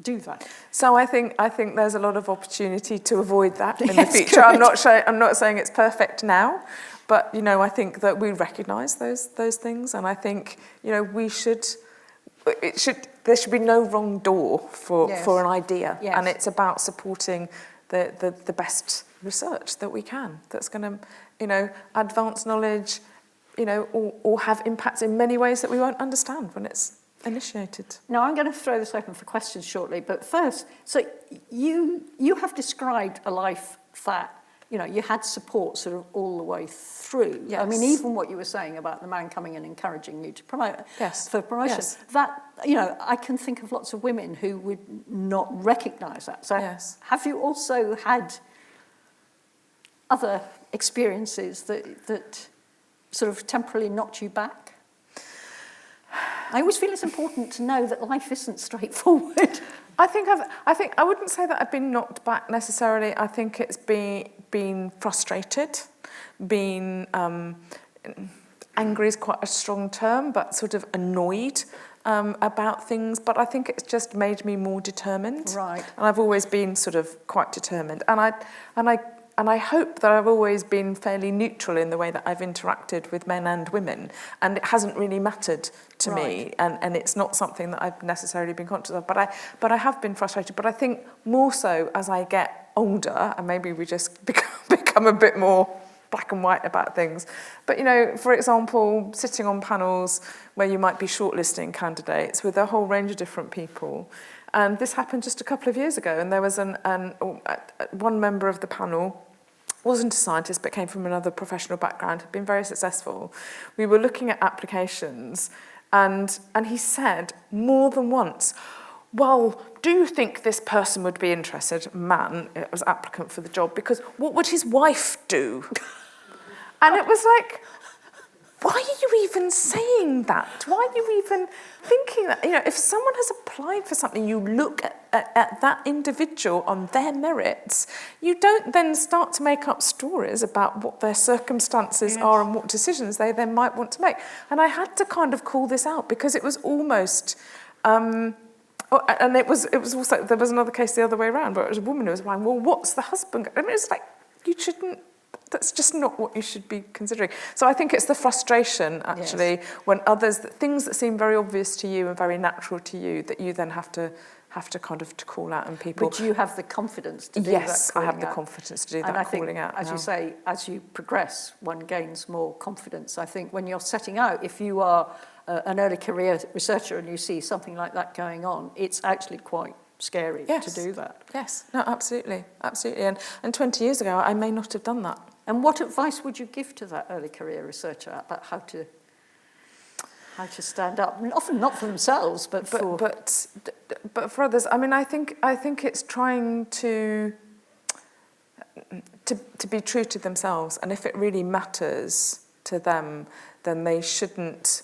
do that. So I think there's a lot of opportunity to avoid that in the future. I'm not saying it's perfect now, but I think that we recognise those things, and I think there should be no wrong door for an idea, and it's about supporting the best research that we can. That's going to advance knowledge, or have impacts in many ways that we won't understand when it's initiated. Now I'm going to throw this open for questions shortly, but first, so you have described a life that you had support sort of all the way through. Yes. I mean, even what you were saying about the man coming and encouraging you to promote for promotion. Yes. That I can think of lots of women who would not recognise that. So have you also had other experiences that sort of temporarily knocked you back? I always feel it's important to know that life isn't straightforward. I think I wouldn't say that I've been knocked back necessarily. I think it's been frustrated, been angry is quite a strong term, but sort of annoyed about things. But I think it's just made me more determined. Right. And I've always been sort of quite determined. And I hope that I've always been fairly neutral in the way that I've interacted with men and women, and it hasn't really mattered to me, and it's not something that I've necessarily been conscious of. But I have been frustrated. But I think more so as I get older, and maybe we just become a bit more black and white about things. But for example, sitting on panels where you might be shortlisting candidates with a whole range of different people. And this happened just a couple of years ago, and there was one member of the panel wasn't a scientist but came from another professional background, had been very successful. We were looking at applications, and he said more than once, well, do you think this person would be interested, man, it was applicant for the job, because what would his wife do? And it was like, why are you even saying that? Why are you even thinking that? If someone has applied for something, you look at that individual on their merits. You don't then start to make up stories about what their circumstances are and what decisions they then might want to make. And I had to kind of call this out because it was almost... and it was also... There was another case the other way around where it was a woman who was like, well, what's the husband... I mean, it's like, you shouldn't... That's just not what you should be considering. So I think it's the frustration, actually, when things that seem very obvious to you and very natural to you, that you then have to kind of to call out in people. But you have the confidence to do that. Yes, I have the confidence to do that calling out. As you say, as you progress, one gains more confidence. I think when you're setting out, if you are an early career researcher and you see something like that going on, it's actually quite scary to do that. Yes, no, absolutely. And 20 years ago, I may not have done that. And what advice would you give to that early career researcher about how to stand up? I mean, often not for themselves, but for others. I mean, I think it's trying to be true to themselves, and if it really matters to them, then they shouldn't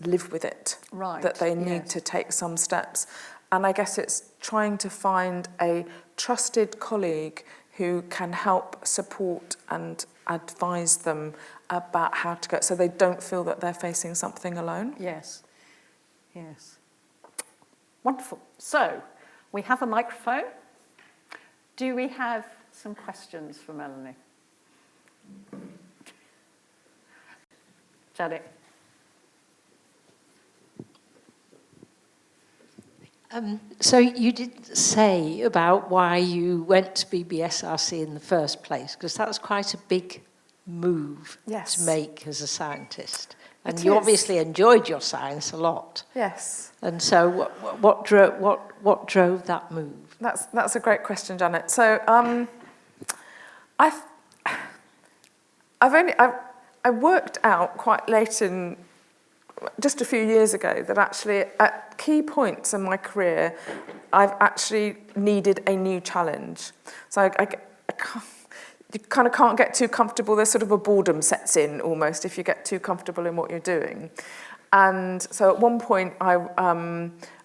live with it. Right. That they need yes. to take some steps. And I guess it's trying to find a trusted colleague who can help support and advise them about how to go, so they don't feel that they're facing something alone. Yes. Yes. Wonderful. So, we have a microphone. Do we have some questions for Melanie? Janet. So you did say about why you went to BBSRC in the first place, because that was quite a big move Yes. to make as a scientist. And It you is. obviously enjoyed your science a lot. Yes. And so what drove that move? That's a great question, Janet. So I worked out quite late in, just a few years ago, that actually at key points in my career, I've actually needed a new challenge. So I can't, you kind of can't get too comfortable. There's sort of a boredom sets in almost if you get too comfortable in what you're doing. And so at one point I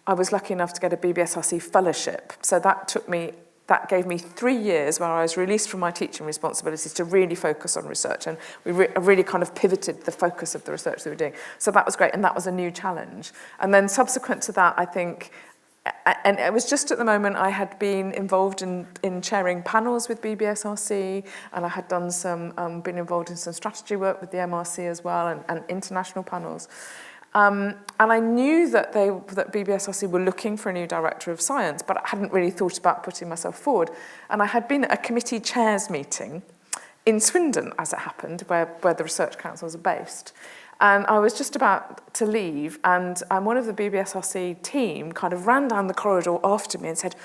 was lucky enough to get a BBSRC fellowship. So that gave me 3 years where I was released from my teaching responsibilities to really focus on research, and we really kind of pivoted the focus of the research that we were doing. So that was great, and that was a new challenge. And then subsequent to that, I think, and it was just at the moment I had been involved in chairing panels with BBSRC, and I had done been involved in some strategy work with the MRC as well, and international panels. And I knew that BBSRC were looking for a new director of science, but I hadn't really thought about putting myself forward. And I had been at a committee chairs meeting in Swindon, as it happened, where the research councils are based. And I was just about to leave, and one of the BBSRC team kind of ran down the corridor after me and said,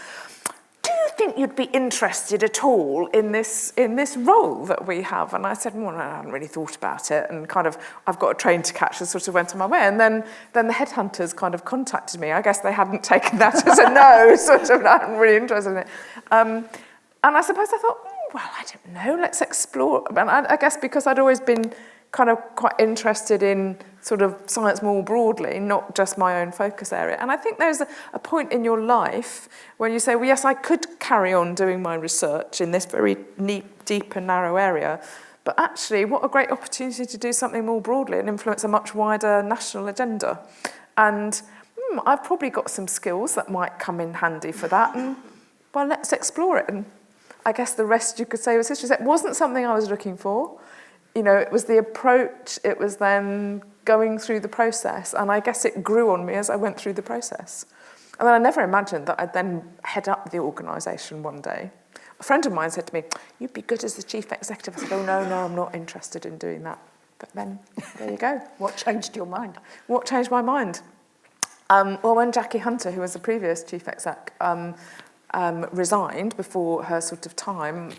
"Do you think you'd be interested at all in this role that we have?" And I said, "Well, I hadn't really thought about it," and kind of, I've got a train to catch, and sort of went on my way. And then the headhunters kind of contacted me. I guess they hadn't taken that as a no, sort of, I'm really interested in it. And I suppose I thought, well, I don't know, let's explore. And I guess because I'd always been kind of quite interested in sort of science more broadly, not just my own focus area. And I think there's a point in your life where you say, well, yes, I could carry on doing my research in this very deep and narrow area, but actually what a great opportunity to do something more broadly and influence a much wider national agenda. And I've probably got some skills that might come in handy for that, and well, let's explore it. And I guess the rest, you could say, was history. It wasn't something I was looking for. You know, it was the approach, it was then going through the process, and I guess it grew on me as I went through the process. And then I never imagined that I'd then head up the organisation one day. A friend of mine said to me, "You'd be good as the chief executive." I said, "Oh, no, I'm not interested in doing that." But then, there you go. What changed your mind? What changed my mind? Well, when Jackie Hunter, who was the previous chief exec, resigned before her sort of time,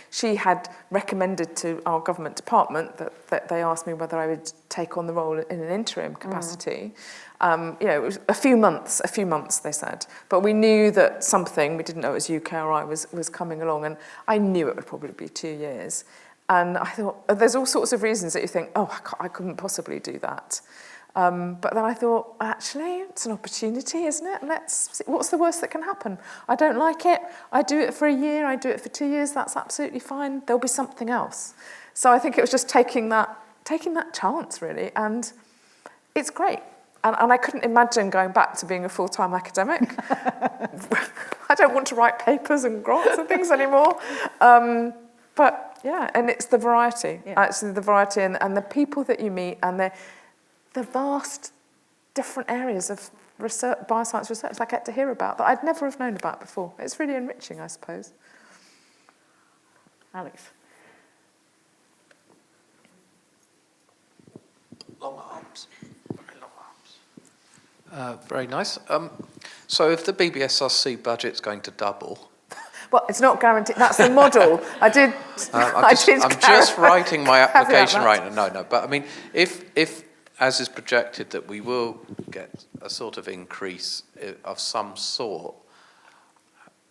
she had recommended to our government department that they asked me whether I would take on the role in an interim capacity. It was a few months, they said. But we knew that something, we didn't know it was UKRI, was coming along, and I knew it would probably be 2 years. And I thought, there's all sorts of reasons that you think, oh, I couldn't possibly do that. But then I thought, actually, it's an opportunity, isn't it? Let's see, what's the worst that can happen? I don't like it. I do it for a year. I do it for 2 years. That's absolutely fine. There'll be something else. So I think it was just taking that chance, really. And it's great. And I couldn't imagine going back to being a full-time academic. I don't want to write papers and grants and things anymore. But yeah, and it's the variety. Yeah. Actually, the variety and the people that you meet, and the vast different areas of research, bioscience research I get to hear about that I'd never have known about before. It's really enriching, I suppose. Alex. Long arms. Very long arms. Very nice. So if the BBSRC budget's going to double... Well, it's not guaranteed. That's the model. I'm just writing my application right now. No. But I mean, if as is projected that we will get a sort of increase of some sort,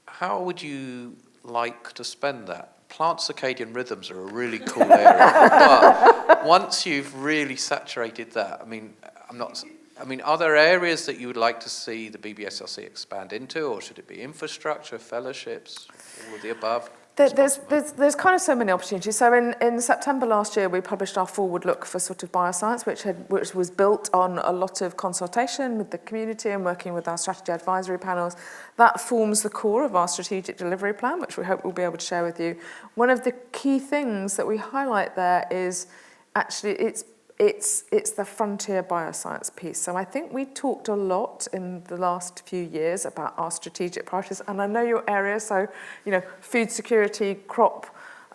how would you like to spend that? plant circadian rhythms are a really cool area. But once you've really saturated that, are there areas that you would like to see the BBSRC expand into, or should it be infrastructure, fellowships, all of the above? There's kind of so many opportunities. So in September last year, we published our forward look for sort of bioscience, which was built on a lot of consultation with the community and working with our strategy advisory panels. That forms the core of our strategic delivery plan, which we hope we'll be able to share with you. One of the key things that we highlight there is actually it's the frontier bioscience piece. So I think we talked a lot in the last few years about our strategic priorities, and I know your area, so food security, crop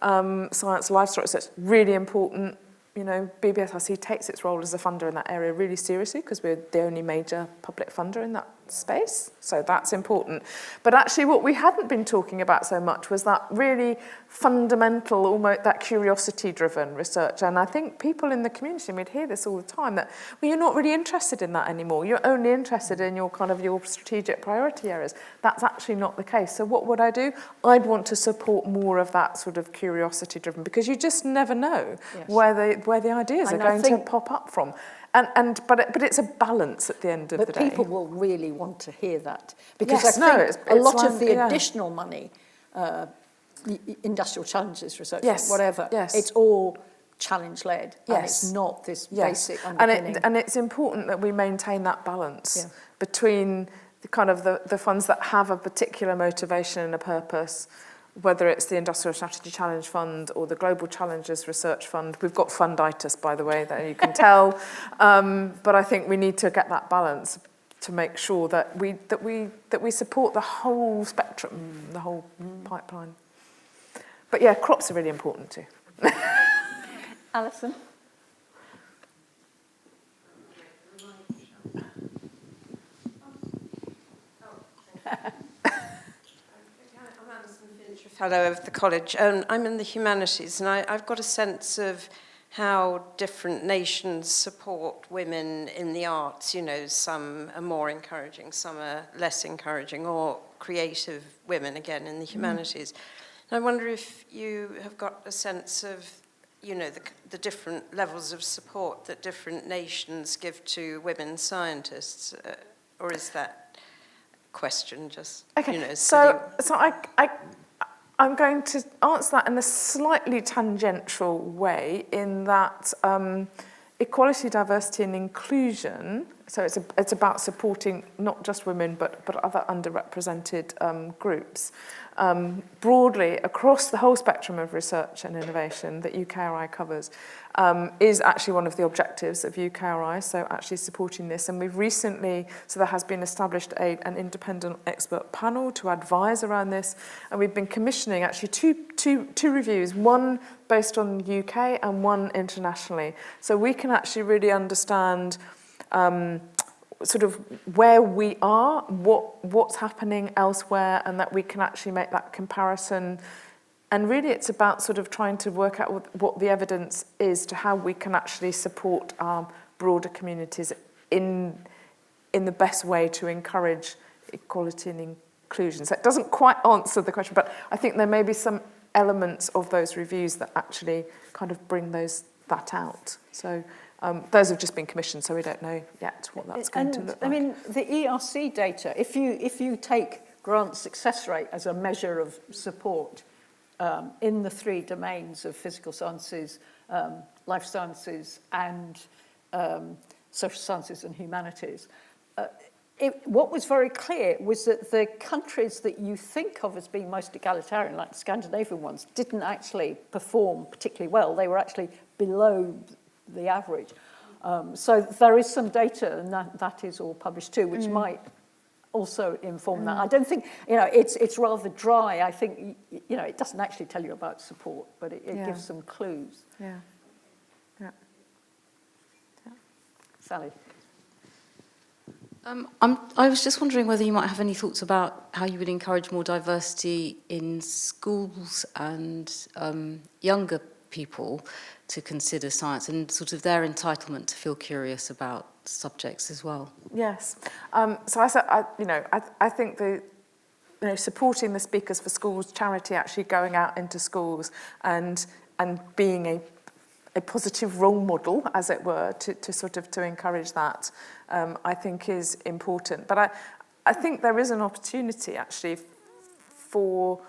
science, livestock research, really important. BBSRC takes its role as a funder in that area really seriously because we're the only major public funder in that space, so that's important. But actually what we hadn't been talking about so much was that really fundamental, almost that curiosity-driven research. And I think people in the community, and we'd hear this all the time, that you're not really interested in that anymore. You're only interested in your strategic priority areas. That's actually not the case. So what would I do? I'd want to support more of that sort of curiosity-driven, because you just never know where the ideas are going to pop up from. But it's a balance at the end of the day. But people will really want to hear that, because I think a lot of the additional money, industrial challenges research, whatever, it's all challenge-led, and it's not this basic underpinning. And it's important that we maintain that balance between the funds that have a particular motivation and a purpose, whether it's the Industrial Strategy Challenge Fund or the Global Challenges Research Fund. We've got funditis, by the way, that you can tell. But I think we need to get that balance to make sure that we support the whole spectrum, the whole pipeline. But yeah, crops are really important too. Alison? Fellow of the college. I'm in the humanities, and I've got a sense of how different nations support women in the arts. Some are more encouraging, some are less encouraging, or creative women, again, in the humanities. And I wonder if you have got a sense of, the different levels of support that different nations give to women scientists, or is that question just, So I'm going to answer that in a slightly tangential way, in that equality, diversity and inclusion, so it's about supporting not just women but other underrepresented groups, broadly across the whole spectrum of research and innovation that UKRI covers, is actually one of the objectives of UKRI, so actually supporting this. And we've recently, so there has been established an independent expert panel to advise around this, and we've been commissioning actually two reviews, one based on the UK and one internationally, so we can actually really understand sort of where we are, what's happening elsewhere, and that we can actually make that comparison. And really it's about sort of trying to work out what the evidence is to how we can actually support our broader communities in the best way to encourage equality and inclusion. So it doesn't quite answer the question, but I think there may be some elements of those reviews that actually kind of bring that out. So those have just been commissioned, so we don't know yet what that's going to look like. I mean, the ERC data, if you take grant success rate as a measure of support in the three domains of physical sciences, life sciences, and social sciences and humanities, what was very clear was that the countries that you think of as being most egalitarian, like the Scandinavian ones, didn't actually perform particularly well. They were actually below the average. So there is some data, and that is all published too, which might also inform that. I don't think, it's rather dry. I think, it doesn't actually tell you about support, but it gives some clues. Yeah. Sally? I was just wondering whether you might have any thoughts about how you would encourage more diversity in schools and younger people to consider science and sort of their entitlement to feel curious about subjects as well. Yes. So I think supporting the Speakers for Schools charity, actually going out into schools and being a positive role model, as it were, to encourage that, I think is important. But I think there is an opportunity actually for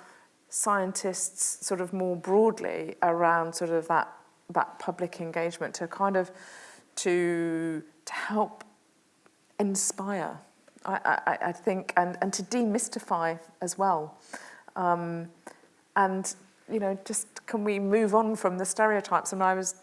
scientists sort of more broadly around sort of that public engagement to help inspire, I think, and to demystify as well. And, just can we move on from the stereotypes? And I was,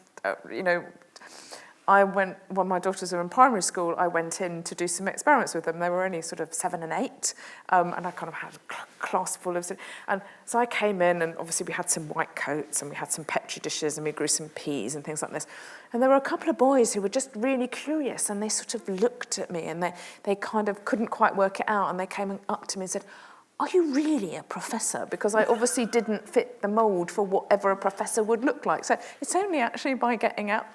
when my daughters were in primary school, I went in to do some experiments with them. They were only sort of 7 and 8, and I kind of had a class full of... And so I came in, and obviously we had some white coats, and we had some Petri dishes, and we grew some peas and things like this. And there were a couple of boys who were just really curious, and they sort of looked at me, and they kind of couldn't quite work it out, and they came up to me and said, "Are you really a professor?" Because I obviously didn't fit the mould for whatever a professor would look like. So it's only actually by getting out,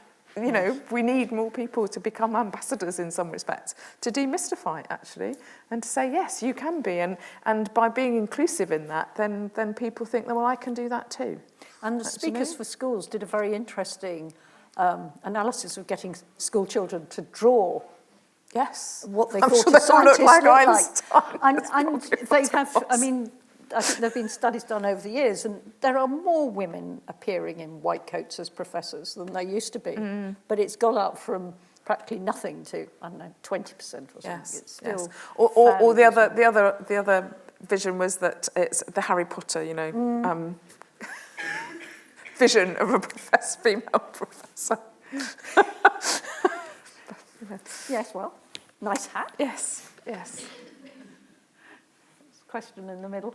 we need more people to become ambassadors in some respects, to demystify actually, and to say, yes, you can be. And by being inclusive in that, then people think, well, I can do that too. And the Speakers for Schools did a very interesting analysis of getting school children to draw what they thought a scientist looked like. And they have, I think there have been studies done over the years, and there are more women appearing in white coats as professors than there used to be. But it's gone up from practically nothing to, 20% or something. Yes, it's still or the other vision was that it's the Harry Potter, vision of a female professor. Yes, well, nice hat. Yes. Question in the middle.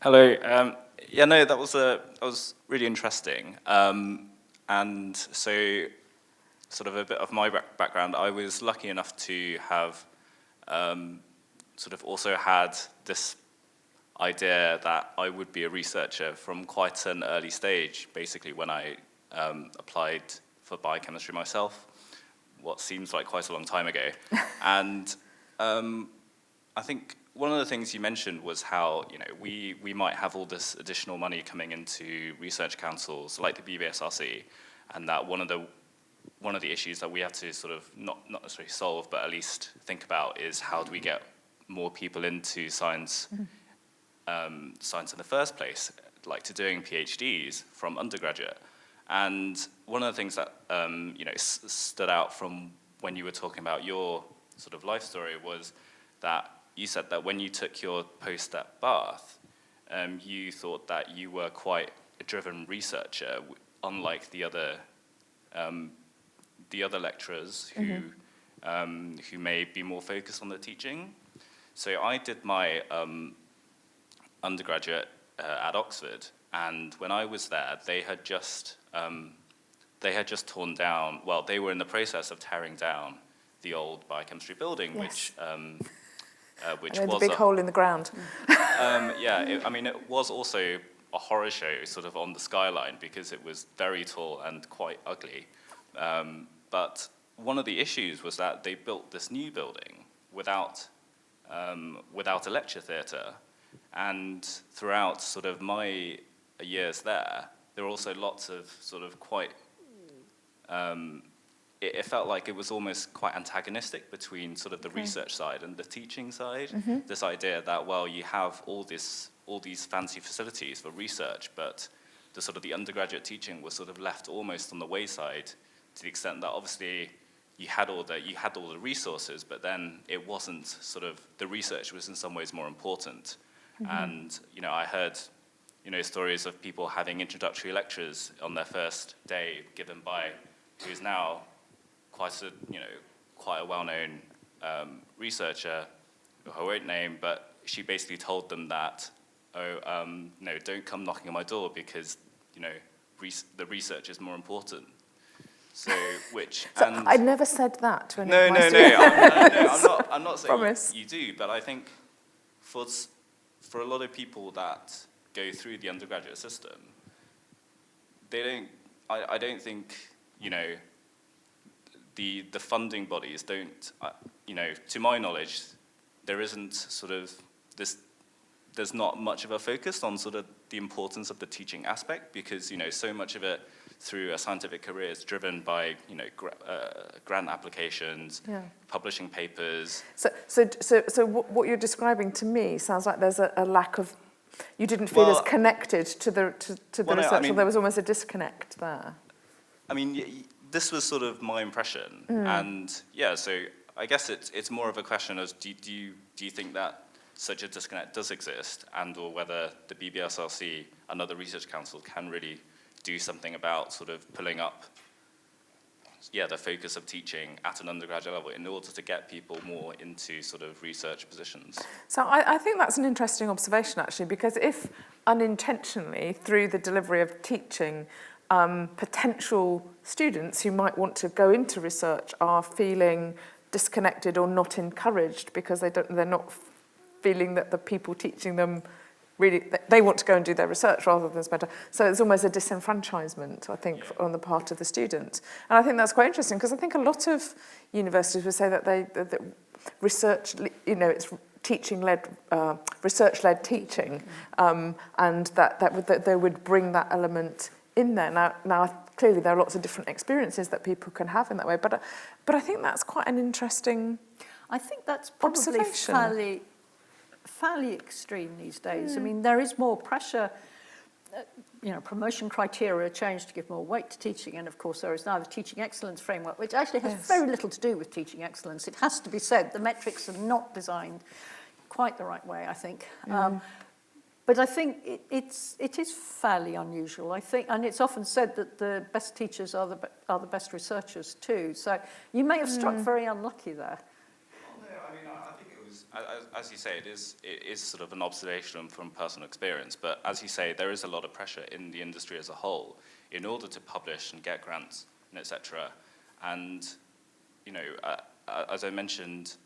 Hello. That was really interesting. And so, sort of a bit of my background, I was lucky enough to have sort of also had this idea that I would be a researcher from quite an early stage, basically when I applied for biochemistry myself, what seems like quite a long time ago. And I think one of the things you mentioned was how we might have all this additional money coming into research councils like the BBSRC, and that one of the issues that we have to sort of not necessarily solve, but at least think about is how do we get more people into science, science in the first place, like to doing PhDs from undergraduate. And one of the things that stood out from when you were talking about your sort of life story was that you said that when you took your post at Bath, you thought that you were quite a driven researcher, unlike the other lecturers who may be more focused on the teaching. So I did my undergraduate at Oxford, and when I was there, they had just torn down. Well, they were in the process of tearing down the old biochemistry building, yes. which was a big hole in the ground. It was also a horror show sort of on the skyline because it was very tall and quite ugly. But one of the issues was that they built this new building without a lecture theatre. And throughout sort of my years there were also lots of sort of quite... It felt like it was almost quite antagonistic between sort of the research side and the teaching side. This idea that, well, you have all these fancy facilities for research, but the sort of the undergraduate teaching was sort of left almost on the wayside, to the extent that obviously you had all the resources, but then it wasn't sort of, the research was in some ways more important. And I heard stories of people having introductory lectures on their first day given by who's now quite a well-known researcher, who I won't name, but she basically told them that, no, don't come knocking on my door because, the research is more important. So, I never said that to any No, of my students. I'm not saying Promise. you do, but I think for a lot of people that go through the undergraduate system, I don't think, the funding bodies don't, to my knowledge, there isn't sort of this, there's not much of a focus on sort of the importance of the teaching aspect, because, so much of it through a scientific career is driven by, grant applications, publishing papers. So what you're describing to me sounds like there's a lack of, you didn't feel as connected to the research, or there was almost a disconnect there. I mean, this was sort of my impression, and so I guess it's more of a question of do you think that such a disconnect does exist, and or whether the BBSRC and other research councils can really do something about sort of pulling up the focus of teaching at an undergraduate level in order to get people more into sort of research positions. So I think that's an interesting observation, actually, because if unintentionally, through the delivery of teaching, potential students who might want to go into research are feeling disconnected or not encouraged because they're not feeling that the people teaching them really, they want to go and do their research rather than spend time. So it's almost a disenfranchisement, I think, on the part of the student. And I think that's quite interesting, because I think a lot of universities would say that that research, it's teaching-led, research-led teaching, and that they would bring that element in there. Now, clearly there are lots of different experiences that people can have in that way, but I think that's quite an interesting I think that's probably fairly extreme these days. I mean, there is more pressure. Promotion criteria are changed to give more weight to teaching, and of course there is now the teaching excellence framework, which actually has very little to do with teaching excellence. It has to be said, the metrics are not designed quite the right way, I think. But I think it is fairly unusual. I think, and it's often said that the best teachers are the best researchers too. So you may have struck very unlucky there. I think it was, as you say, it is sort of an observation from personal experience, but as you say, there is a lot of pressure in the industry as a whole in order to publish and get grants, and etc. And, as I mentioned,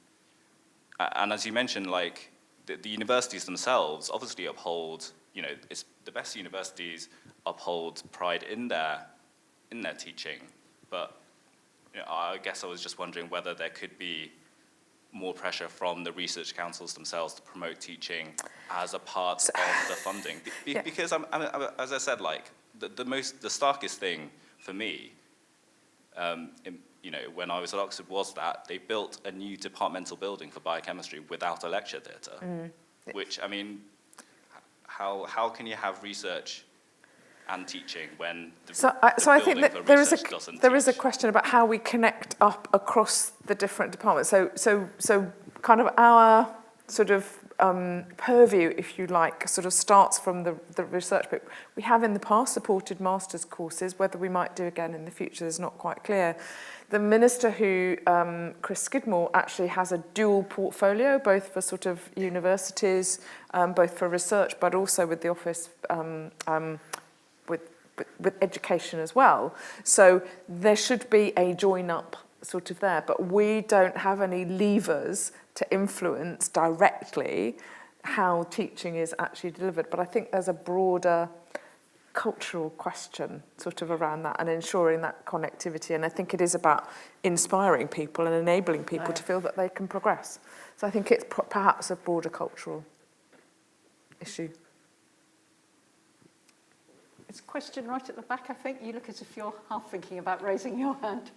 and as you mentioned, like, the universities themselves obviously uphold, it's the best universities uphold pride in their teaching, but, I guess I was just wondering whether there could be more pressure from the research councils themselves to promote teaching as a part of the funding. Because, as I said, like, the starkest thing for me, when I was at Oxford, was that they built a new departmental building for biochemistry without a lecture theatre, which, I mean, how can you have research and teaching when I think that there is a question about how we connect up across the different departments. So kind of our sort of purview, if you like, sort of starts from the research bit. We have in the past supported master's courses. Whether we might do again in the future is not quite clear. The minister Chris Skidmore, actually has a dual portfolio, both for sort of universities, both for research, but also with the office with education as well. So there should be a join up sort of there, but we don't have any levers to influence directly how teaching is actually delivered. But I think there's a broader cultural question sort of around that and ensuring that connectivity. And I think it is about inspiring people and enabling people to feel that they can progress. So I think it's perhaps a broader cultural issue. It's a question right at the back, I think. You look as if you're half thinking about raising your hand.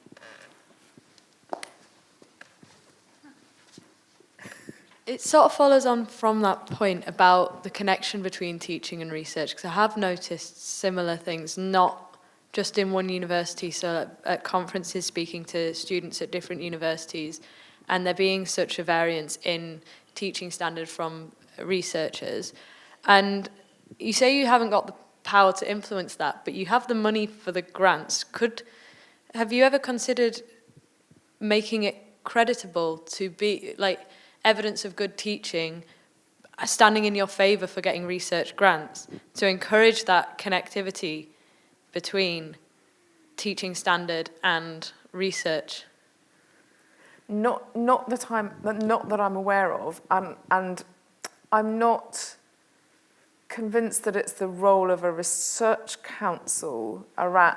It sort of follows on from that point about the connection between teaching and research, because I have noticed similar things, not just in one university, so at conferences speaking to students at different universities, and there being such a variance in teaching standard from researchers. And you say you haven't got the power to influence that, but you have the money for the grants. Have you ever considered making it creditable to be, like, evidence of good teaching standing in your favour for getting research grants, to encourage that connectivity between teaching standard and research? Not that I'm aware of, and I'm not convinced that it's the role of a research council around,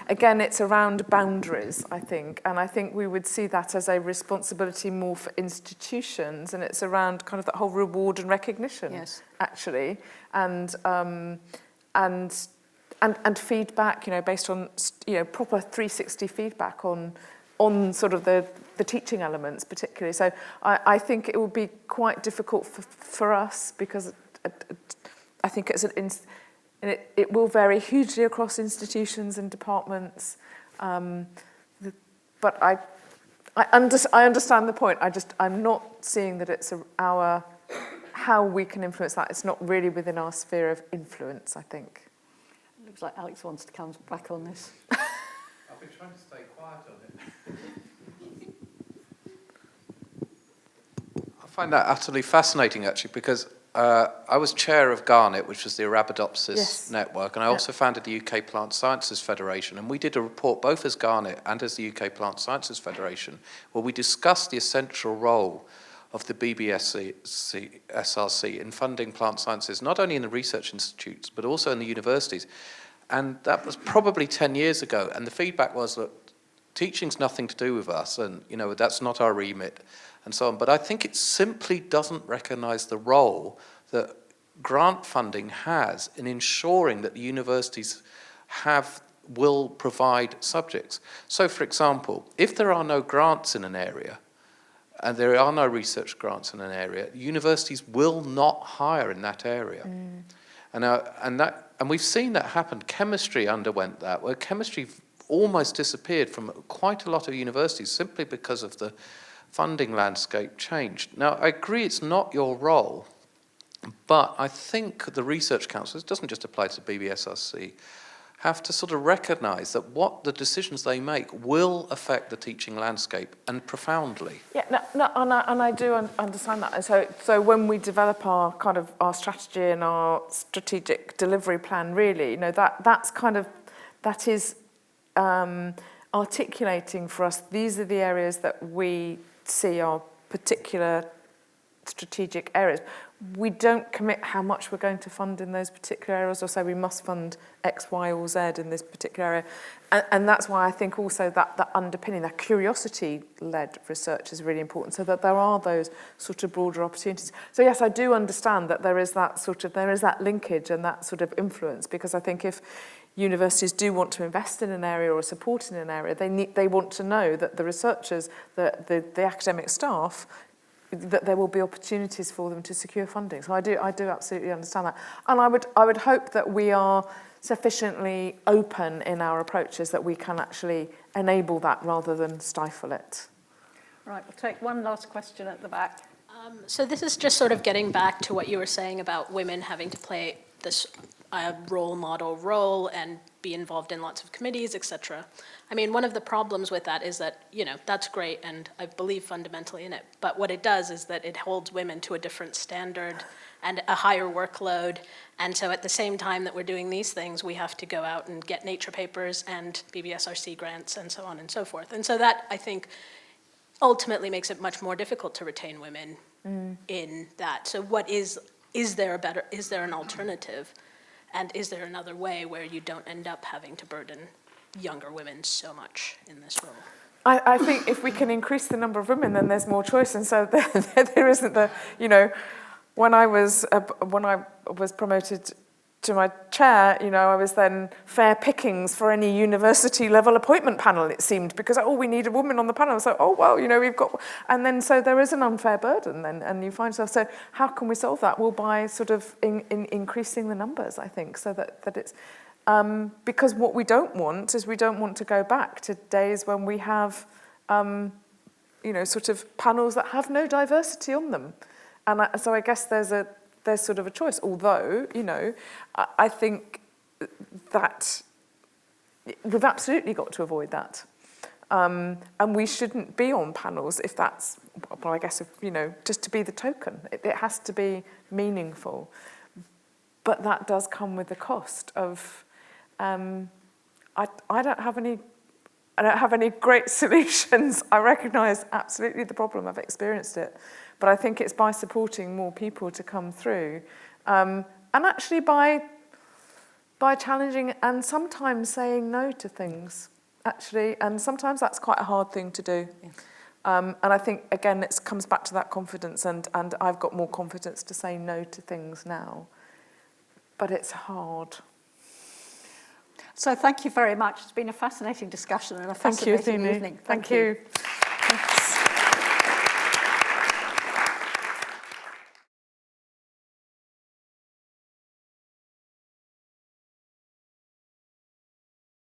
again, it's around boundaries, I think, and I think we would see that as a responsibility more for institutions, and it's around kind of that whole reward and recognition, Yes. actually, and feedback, based on, proper 360 feedback on sort of the teaching elements particularly. So I think it will be quite difficult for us, because I think it will vary hugely across institutions and departments. But I understand the point. I'm not seeing that it's how we can influence that. It's not really within our sphere of influence, I think. Looks like Alex wants to come back on this. I've been trying to stay quiet on it. I find that utterly fascinating, actually, because I was chair of Garnet, which was the Arabidopsis network, and I also founded the UK Plant Sciences Federation, and we did a report both as Garnet and as the UK Plant Sciences Federation, where we discussed the essential role of the BBSRC in funding plant sciences, not only in the research institutes, but also in the universities. And that was probably 10 years ago, and the feedback was, look, teaching's nothing to do with us, and that's not our remit, and so on. But I think it simply doesn't recognise the role that grant funding has in ensuring that the universities will provide subjects. So, for example, if there are no grants in an area, and there are no research grants in an area, universities will not hire in that area. And we've seen that happen. Chemistry underwent that, where chemistry almost disappeared from quite a lot of universities simply because of the funding landscape changed. Now, I agree it's not your role, but I think the research councils, it doesn't just apply to BBSRC, have to sort of recognise that what the decisions they make will affect the teaching landscape, and profoundly. Yeah, and I do understand that. And so when we develop our strategy and our strategic delivery plan, really, that is articulating for us. These are the areas that we see are particular strategic areas. We don't commit how much we're going to fund in those particular areas, or say we must fund X, Y, or Z in this particular area. And that's why I think also that underpinning, that curiosity-led research is really important, so that there are those sort of broader opportunities. So yes, I do understand that there is that linkage and that sort of influence, because I think if universities do want to invest in an area or support in an area, they want to know that the researchers, the academic staff, that there will be opportunities for them to secure funding. So I do absolutely understand that. And I would hope that we are sufficiently open in our approaches that we can actually enable that rather than stifle it. Right, we'll take one last question at the back. So this is just sort of getting back to what you were saying about women having to play this role model role and be involved in lots of committees, etc. I mean, one of the problems with that is that, that's great, and I believe fundamentally in it, but what it does is that it holds women to a different standard and a higher workload, and so at the same time that we're doing these things, we have to go out and get nature papers and BBSRC grants and so on and so forth. And so that, I think, ultimately makes it much more difficult to retain women in that. So is there an alternative? And is there another way where you don't end up having to burden younger women so much in this role? I think if we can increase the number of women, then there's more choice. And so there isn't when I was promoted to my chair, I was then fair pickings for any university level appointment panel, it seemed, because, we need a woman on the panel. So, we've got, and then so there is an unfair burden then, and you find yourself, so how can we solve that? Well, by sort of increasing the numbers, I think, so that it's, because what we don't want is we don't want to go back to days when we have, sort of panels that have no diversity on them. And so I guess there's sort of a choice, although, I think that we've absolutely got to avoid that. And we shouldn't be on panels if that's, I guess, just to be the token. It has to be meaningful. But that does come with the cost of, I don't have any great solutions. I recognise absolutely the problem, I've experienced it. But I think it's by supporting more people to come through, actually by challenging and sometimes saying no to things, actually, and sometimes that's quite a hard thing to do. Yeah. And I think, again, it comes back to that confidence, and I've got more confidence to say no to things now. But it's hard. So thank you very much. It's been a fascinating discussion and a fascinating evening. Thank you.